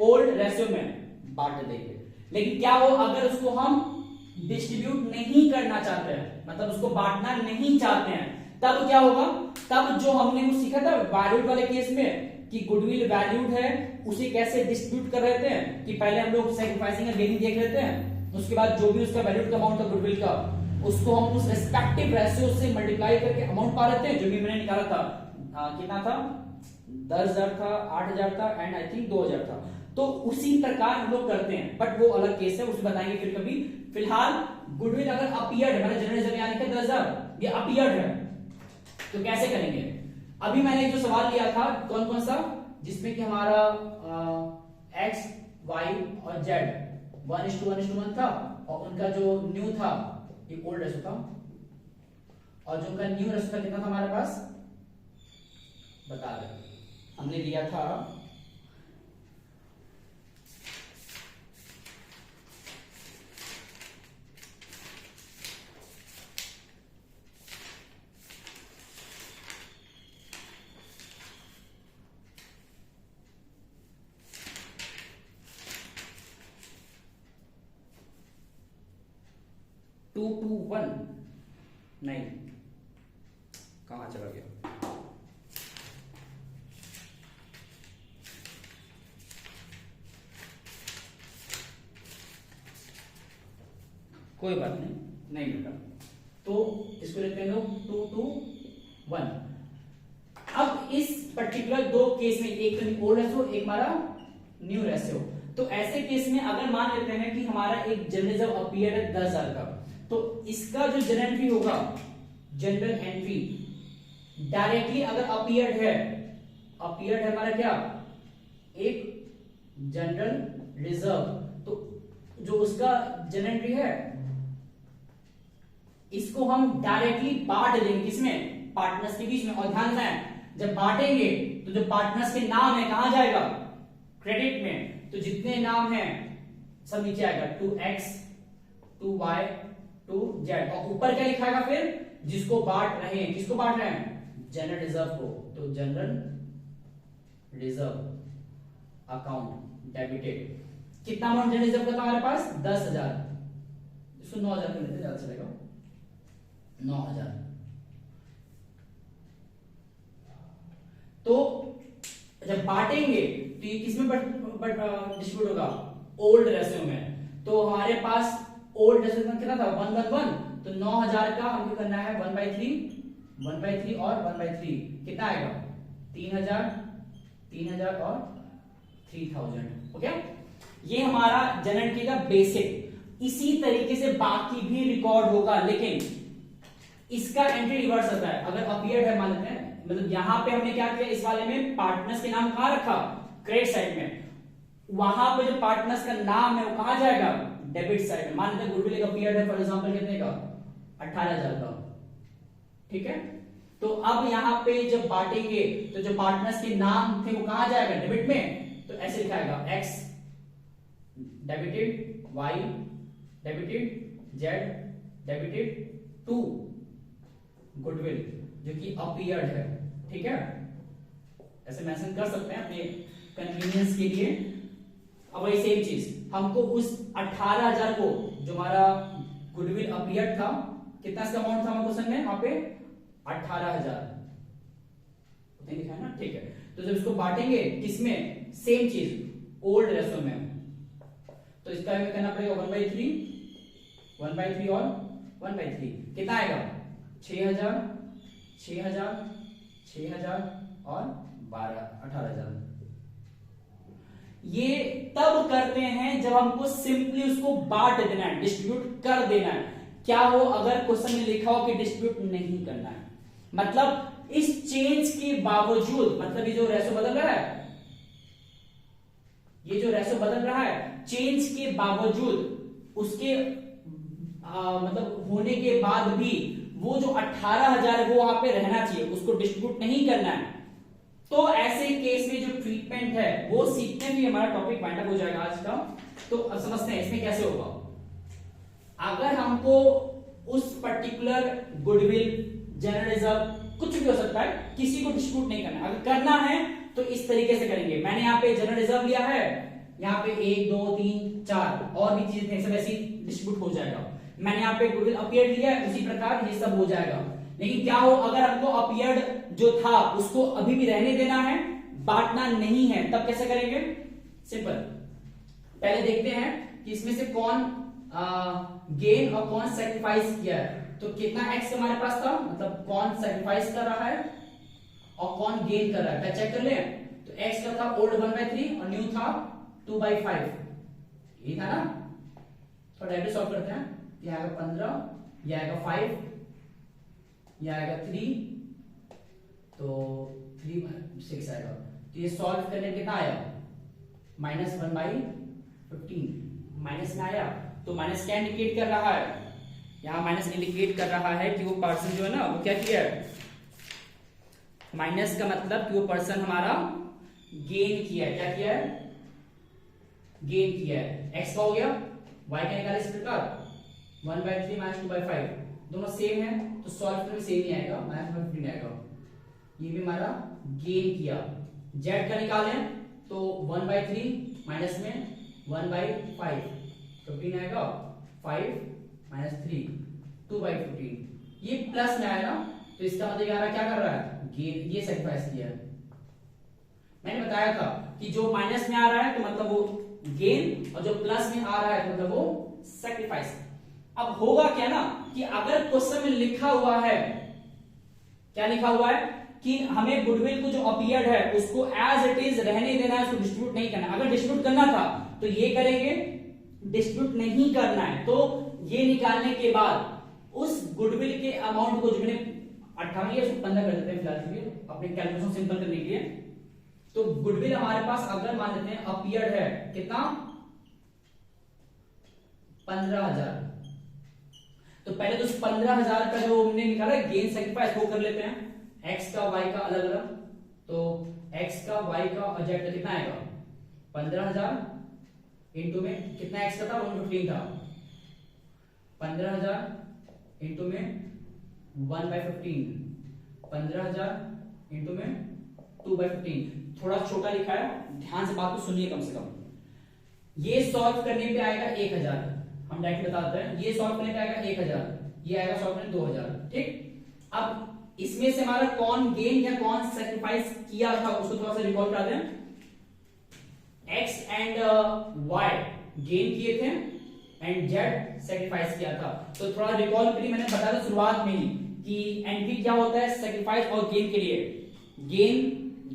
ओल्ड रेशियो में बांट देंगे। लेकिन क्या हो अगर उसको हम डिस्ट्रीब्यूट नहीं करना चाहते हैं, मतलब उसको बांटना नहीं चाहते हैं, तब क्या होगा, तब जो हमने वो सीखा था वैल्यूड वाले केस में कि गुडविल वैल्यूड है, उसे कैसे डिस्ट्रीब्यूट कर रहे थे कि पहले हम लोग सैक्रिफाइसिंग एंड गेनिंग देख लेते हैं, उसके बाद जो भी उसका वैल्यूड का अमाउंट था गुडविल का, उसको हम उस रेस्पेक्टिव रेशियो से मल्टीप्लाई करके अमाउंट पा लेते हैं, जो भी मैंने निकाला था कितना था, 10,000 था, 8,000 था एंड आई थिंक 2,000 था। तो उसी प्रकार हम लोग करते हैं, बट वो अलग केस है, उसे बताएंगे फिर कभी। फिलहाल गुडविल अगर अपीयर्ड है, मतलब जनरल रिजर्व यानी कि 10,000 ये अपीयर्ड है, तो कैसे करेंगे। अभी मैंने जो सवाल लिया था कौन कौन सा, जिसमें कि हमारा एक्स वाई और जेड 1:1:1 था, और उनका जो न्यू था ये ओल्ड रेशियो था, और जो उनका न्यू रेशियो था कितना था हमारे पास, बता रहे हमने लिया था 221 नहीं, कहाँ चला गया? कोई बात नहीं बेटा, तो इसको लेते हैं लोग 221। अब इस पर्टिकुलर दो केस में, एक तो ओल्ड रेशियो, एक हमारा न्यू रेशियो, तो ऐसे केस में अगर मान लेते हैं कि हमारा एक जनरल जब अपीयर है 10,000 का, तो इसका जो जनरल एंट्री होगा, जनरल एंट्री डायरेक्टली अगर अपीयर्ड है हमारा क्या, एक जनरल रिजर्व, तो जो उसका जनरल एंट्री है इसको हम डायरेक्टली बांट देंगे, किसमें, पार्टनर्स के बीच में। और ध्यान दें, जब बांटेंगे तो जो पार्टनर्स के नाम है कहां जाएगा, क्रेडिट में, तो जितने नाम हैं सब नीचे आएगा, 2x 2y 2z, और ऊपर क्या लिखाएगा फिर, जिसको बांट रहे हैं, किसको बांट रहे हैं, जनरल रिजर्व को, तो जनरल रिजर्व अकाउंट डेबिटेड। कितना अमाउंट जनरल रिजर्व का था हमारे पास, 10,000, इसको 9,000 कर लेते, ज्यादा चलेगा, 9,000। तो जब बांटेंगे तो ये किसमें डिस्ट्रीब्यूट होगा, ओल्ड रेशियो में। तो हमारे पास ओल्ड रेशियो में कितना था, 1:1, तो 9,000 का हमको करना है 1/3 और 1/3, कितना आएगा, 3,000 और 3,000। ओके, ये हमारा जनरल एंट्री का बेसिक। इसी तरीके से बाकी भी रिकॉर्ड होगा, लेकिन इसका एंट्री रिवर्स होता है। अगर अपीयर्ड है मान लेते हैं, मतलब यहां पे हमने क्या किया, इस वाले में पार्टनर्स के नाम कहां रखा, क्रेडिट साइड में, वहां पे जो पार्टनर्स का नाम है वो कहां जाएगा, डेबिट साइड में। मान लेते हैं गुडविल का अपीयर्ड है फॉर एग्जांपल कितने का, 18,000 का, ठीक है। तो अब यहां पे जब बांटेंगे तो जो पार्टनर्स के नाम थे वो कहां जाएगा, डेबिट में, तो ऐसे लिखाएगा, x debited, y debited, z debited to goodwill जो कि अपीयर्ड है, ठीक है, ऐसे मेंशन कर सकते हैं अपने कन्वीनियंस के लिए। अब वही सेम चीज हमको उस 18,000 को, जो हमारा गुडविल अपीयर्ड था, कितना इसका अमाउंट था हमारे क्वेश्चन में, वहां पे 18,000 लिखा है ना, ठीक है। तो जब इसको बांटेंगे किसमें, सेम चीज ओल्ड रेशियो में, तो इसका हमें करना पड़ेगा 1/3 और 1/3, कितना आएगा, 6,000 और 18,000। ये तब करते हैं जब हमको सिंपली उसको बांट देना है, डिस्ट्रीब्यूट कर देना है। क्या हो अगर क्वेश्चन में लिखा हो कि डिस्ट्रीब्यूट नहीं करना है, मतलब इस चेंज के बावजूद, मतलब ये जो रेशो बदल रहा है, चेंज के बावजूद, उसके मतलब होने के बाद भी वो जो 18,000 है वो वहां पे रहना चाहिए, उसको डिस्ट्रीब्यूट नहीं करना है। तो ऐसे केस में जो ट्रीटमेंट है वो सीखने में हमारा टॉपिक वाइंड अप हो जाएगा आज का। तो अब समझते हैं इसमें कैसे होगा। अगर हमको उस पर्टिकुलर गुडविल, जनरल रिजर्व, कुछ भी हो सकता है, किसी को डिस्ट्रीब्यूट नहीं करना है। अगर करना है तो इस तरीके से करेंगे। मैंने यहाँ पे जनरल रिजर्व लिया है, यहाँ पे 1 2 3 4 और भी चीजें थे, सब ऐसे डिस्ट्रीब्यूट हो जाएगा। मैंने यहाँ पे गुडविल अपीयर्ड लिया है, उसी प्रकार ये सब हो जाएगा। लेकिन क्या हो अगर हमको अपीयर्ड जो था उसको अभी भी रहने देना है, बांटना नहीं है, तब कैसे करेंगे? सिंपल, पहले देखते हैं कि इसमें से कौन गेन और कौन सैक्रिफाइस किया है। तो कितना एक्स हमारे पास था, मतलब कौन सैक्रिफाइस कर रहा है और कौन गेन कर रहा है, क्या चेक कर ले। तो एक्स का था ओल्ड 1/3 और न्यू था 2/5, ये था ना। थोड़ा डायरेक्ट सॉल्व करते हैं। ये आएगा 15, ये आएगा 5, ये आएगा 3, तो 3 6 आएगा। तो ये सॉल्व करने कितना आया, -1/15 माइनस में आया। तो माइनस क्या इंडिकेट कर रहा है, यहां माइनस इंडिकेट कर रहा है कि वो पर्सन जो है ना वो क्या किया है, माइनस का मतलब कि वो पर्सन हमारा गेन किया है। क्या किया है, गेन किया है। एक्स का हो गया, वाई का निकाले इस प्रकार 1/3 - 2/5 दोनों सेम है, तो सॉल्व करने में सेम ही आएगा, -15 आएगा। ये भी हमारा गेन किया। जेड का निकाले तो 1/3 माइनस में 1/5 15 आएगा, 5 - 3 2/15 ये प्लस में आएगा, तो इसका मतलब आ रहा क्या कर रहा है, गेन, ये सेक्रीफाइस किया है। मैंने बताया था कि जो माइनस में आ रहा है तो मतलब वो गेन, और जो प्लस में आ रहा है तो मतलब वो सेक्रीफाइस। अब होगा क्या ना कि अगर क्वेश्चन में लिखा हुआ है, क्या लिखा हुआ है कि हमें गुडविल को जो अपीयर्ड है उसको एज इट इज रहने देना है, उसको डिस्ट्रीब्यूट नहीं करना। अगर डिस्ट्रीब्यूट करना था तो ये करेंगे, डिस्ट्रीब्यूट नहीं करना है तो ये निकालने के बाद उस गुडविल के अमाउंट को, जो मैंने 58 या 15 कर देते हैं फिलहाल अपने कैलकुलेशन सिंपल करने के लिए, तो गुडविल हमारे पास अगर मान लेते हैं अपीयर्ड है कितना 15,000, तो पहले तो उस 15,000 का जो हमने निकाला गेन सेक्रीफाइस वो कर लेते हैं, x का y का अलग अलग। तो x का y का और z का कितना आएगा 15,000 इंटू में कितना x का था 115 था, 15,000 इंटू में 1/15, 15,000 इंटू में 2/15। थोड़ा छोटा लिखा है, ध्यान से बात को सुनिए कम से कम। ये सॉल्व करने पे आएगा 1,000, हम डायरेक्ट बताते हैं, ये सॉल्व करने पे आएगा 1,000, ये आएगा सॉल्व करने 2,000। ठीक, अब इसमें से हमारा कौन गेन या कौन सेक्रीफाइस किया था उसको थोड़ा सा रिकॉल करा दें। x एंड y गेन किए थे एंड z सेक्रीफाइस किया था। तो थोड़ा रिकॉल के लिए मैंने बताया था शुरुआत में ही कि एंट्री क्या होता है सेक्रीफाइस और गेन के लिए, गेन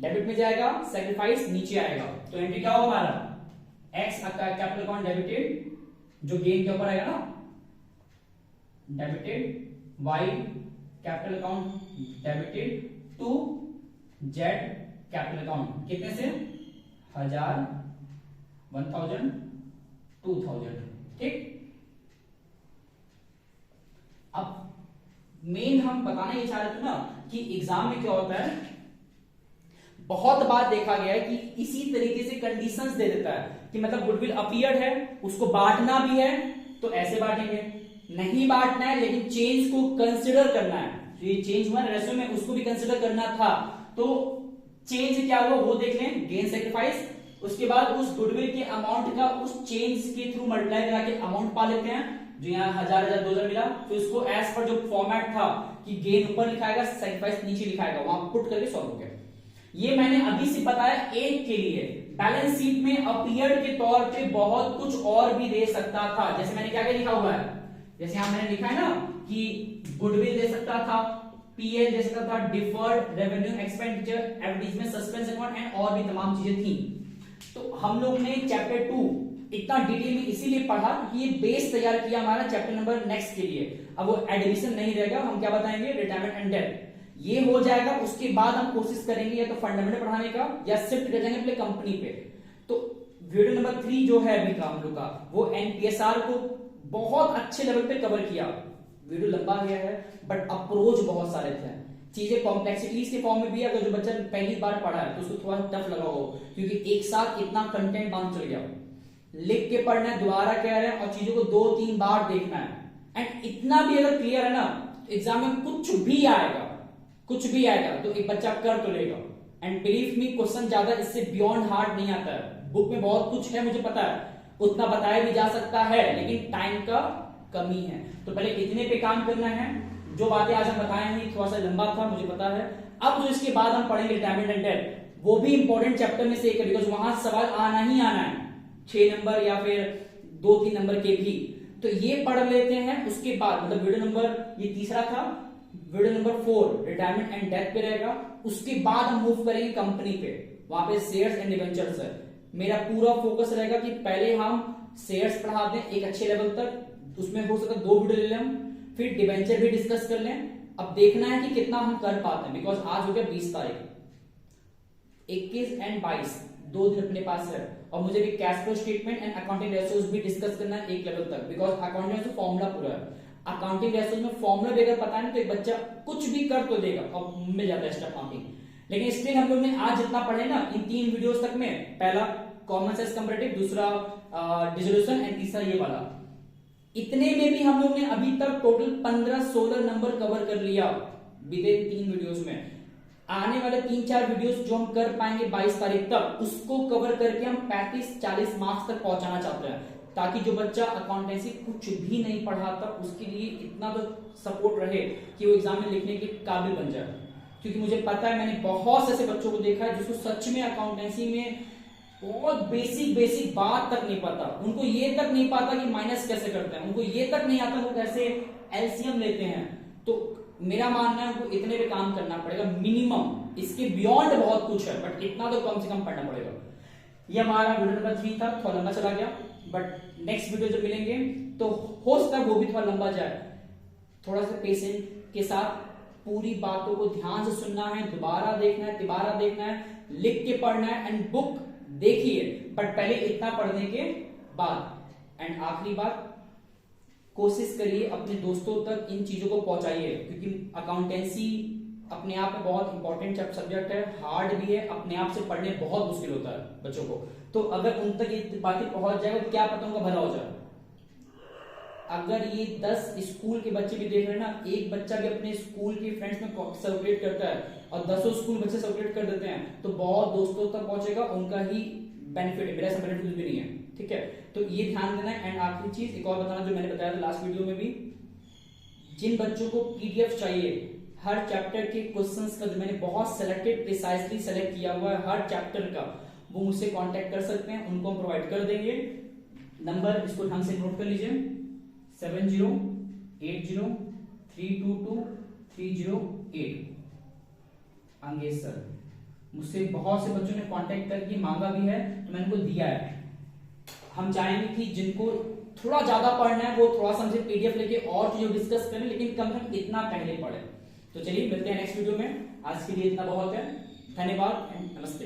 डेबिट में जाएगा, सेक्रीफाइस नीचे आएगा। तो एंट्री क्या होगा हमारा x कैपिटल अकाउंट डेबिटेड, जो गेन के ऊपर आएगा ना debited, y capital account debited to z capital account, कितने से 1,000, 1,000, 2,000। ठीक, अब मेन हम बताना ये चाह रहे थे ना कि एग्जाम में क्या होता है, बहुत बार देखा गया है कि इसी तरीके से कंडीशंस दे देता है कि मतलब गुडविल अपीयर्ड है, उसको बांटना भी है तो ऐसे बांटेंगे, नहीं बांटना है लेकिन चेंज को कंसिडर करना है, तो ये चेंज हुआ रेशो में उसको भी कंसिडर करना था, तो चेंज क्या हुआ वो देख लें, गेन सेक्रीफाइस, उसके बाद उस गुडविल के अमाउंट का उस चेंज के थ्रू मल्टीप्लाई करा के अमाउंट पा लेते हैं, जो यहाँ 1,000, 2,000 मिला, फिर उसको एज पर जो फॉर्मेट था कि गेन ऊपर लिखाएगा सेक्रीफाइस नीचे लिखाएगा, वहां पुट करके सॉल्व हो गया। ये मैंने अभी से बताया एक के लिए, बैलेंस शीट में अपीयर्ड के तौर पे बहुत कुछ और भी दे सकता था, जैसे मैंने क्या क्या लिखा हुआ है, जैसे यहां मैंने लिखा है ना कि गुडविल दे सकता था, पीएल दे सकता था, deferred revenue expenditure, advertisement, suspense account and और भी तमाम चीजें थी। तो हम लोग ने चैप्टर 2 इतना डिटेल में इसीलिए पढ़ा कि ये बेस तैयार किया हमारा चैप्टर नंबर नेक्स्ट के लिए। अब वो एडमिशन नहीं रहेगा, हम क्या बताएंगे, रिटायरमेंट एंड डेथ, ये हो जाएगा। उसके बाद हम कोशिश करेंगे या तो फंडामेंटल पढ़ाने का या शिफ्ट कर जाएंगे अपने कंपनी पे। तो वीडियो नंबर 3 जो है अभी का हम लोग का, वो एनपीएसआर को बहुत अच्छे लेवल पे कवर किया। वीडियो लंबा गया है बट अप्रोच बहुत सारे थे, चीजें कॉम्प्लेक्सिटीज के फॉर्म में भी, अगर जो बच्चा पहली बार पढ़ा है तो उसको थोड़ा टफ लगा हो, क्योंकि एक साथ इतना कंटेंट बांध चल गया, लिख के पढ़ना है, दोबारा कह रहे हैं और चीजों को 2-3 बार देखना है। एंड इतना भी अगर क्लियर है ना, एग्जाम में कुछ भी आएगा तो एक बच्चा कर तो लेगा। एंड बिलीव मी, क्वेश्चन ज्यादा इससे बियॉन्ड हार्ड नहीं आता है, बुक में बहुत कुछ है मुझे पता है, उतना बताया भी जा सकता है, लेकिन टाइम का कमी है। तो पहले इतने पे काम करना है, जो बातें आज हम बताए हैं थोड़ा सा लंबा था मुझे पता है। अब जो इसके बाद हम पढ़ेंगे रिटायरमेंट एंड डेथ, वो भी इंपॉर्टेंट चैप्टर में से एक है, बिकॉज वहां सवाल आना ही आना है, 6 नंबर या फिर 2-3 नंबर के भी। तो ये पढ़ लेते हैं, उसके बाद मतलब वीडियो नंबर ये तीसरा था, video number 4 retirement and death पे रहेगा। उसके बाद हम मूव करेंगे कंपनी पे, वहां पे शेयर्स एंड डिबेंचर्स है। मेरा पूरा फोकस रहेगा कि पहले हम शेयर्स पढ़ा दें एक अच्छे लेवल तक, उसमें हो सके 2 वीडियो ले लें हम, फिर डिबेंचर भी डिस्कस कर लें। अब देखना है कि कितना हम कर पाते हैं, बिकॉज आज हो गया 20 तारीख, 21 एंड 22 2 दिन अपने पास है, और मुझे भी cash flow statement and accounting ratios भी डिस्कस करना है एक लेवल तक, बिकॉज अकाउंटिंग रेशियो फॉर्मूला पूरा है। अकाउंटिंग रेशियोज में फॉर्मूला भी अगर पता है तो एक बच्चा कुछ भी कर तो देगा और मिल जाता है स्टेप मार्किंग। लेकिन स्टिल हम लोग ने आज जितना पढ़े ना इन 3 वीडियोस तक में, पहला कॉमन सेंस कंपैरेटिव, दूसरा डिसोल्यूशन एंड तीसरा ये वाला, इतने में भी हम लोग ने अभी तक टोटल 15-16 नंबर कवर कर लिया बीते 3 वीडियोस में। आने वाले 3-4 वीडियोस जो हम कर पाएंगे 22 तारीख तक, उसको कवर करके हम 35-40 मार्क्स तक पहुंचाना चाहते हैं, ताकि जो बच्चा अकाउंटेंसी कुछ भी नहीं पढ़ाता उसके लिए इतना तो सपोर्ट रहे कि वो एग्जाम में लिखने के काबिल बन जाए, क्योंकि मुझे पता है, मैंने बहुत से ऐसे बच्चों को देखा है जिसको सच में अकाउंटेंसी में बहुत बेसिक बात तक नहीं पता, उनको ये तक नहीं पता कि माइनस कैसे करते हैं, उनको ये तक नहीं आता वो कैसे एलसीएम लेते हैं। तो मेरा मानना है उनको इतने पे काम करना पड़ेगा मिनिमम, इसके बियॉन्ड बहुत कुछ है, बट इतना तो कम से कम पढ़ना पड़ेगा। ये हमारा वीडियो नंबर 3 था, थोड़ा लंबा चला गया, बट नेक्स्ट वीडियो जब मिलेंगे तो हो सकता है वो भी थोड़ा लंबा जाए। थोड़ा सा पेशेंट के साथ पूरी बातों को ध्यान से सुनना है, दोबारा देखना है, तिबारा देखना है, लिख के पढ़ना है, एंड बुक देखिए, बट पहले इतना पढ़ने के बाद। एंड आखिरी बात, कोशिश करिए अपने दोस्तों तक इन चीजों को पहुंचाइए, क्योंकि अकाउंटेंसी अपने आप में बहुत इंपॉर्टेंट सब्जेक्ट है, हार्ड भी है, अपने आप से पढ़ने बहुत मुश्किल होता है बच्चों को। तो अगर उन तक ये बातें पहुंच जाए तो क्या पता उनका भला हो जाए। अगर ये 10 स्कूल के बच्चे भी देख रहे हैं ना, एक बच्चा भी अपने स्कूल के फ्रेंड्स में सर्कुलेट करता है और 10 स्कूल बच्चे सर्कुलेट कर देते हैं, तो बहुत दोस्तों तक पहुंचेगा, उनका ही बेनिफिट है, मेरा ऐसा बेनिफिट कुछ भी नहीं है, ठीक है। तो ये ध्यान देना है। एंड आखिरी चीज एक और बताना, जो मैंने बताया था लास्ट वीडियो में भी, जिन बच्चों को पीडीएफ चाहिए हर चैप्टर के क्वेश्चंस का, जो मैंने बहुत सिलेक्टेड प्रिसाइजली सेलेक्ट किया हुआ है हर चैप्टर का, वो मुझसे कांटेक्ट कर सकते हैं, उनको हम प्रोवाइड कर देंगे। नंबर इसको ढंग से नोट कर लीजिए, 7080322308। अंगेज सर, मुझसे बहुत से बच्चों ने कांटेक्ट करके मांगा भी है, तो मैंने उनको दिया है। हम चाहेंगे कि जिनको थोड़ा ज्यादा पढ़ना है वो थोड़ा सा हमसे पीडीएफ लेके और चीजें डिस्कस करें, लेकिन कम से कम इतना पहले पढ़े। तो चलिए मिलते हैं नेक्स्ट वीडियो में, आज के लिए इतना बहुत है। धन्यवाद एंड नमस्ते।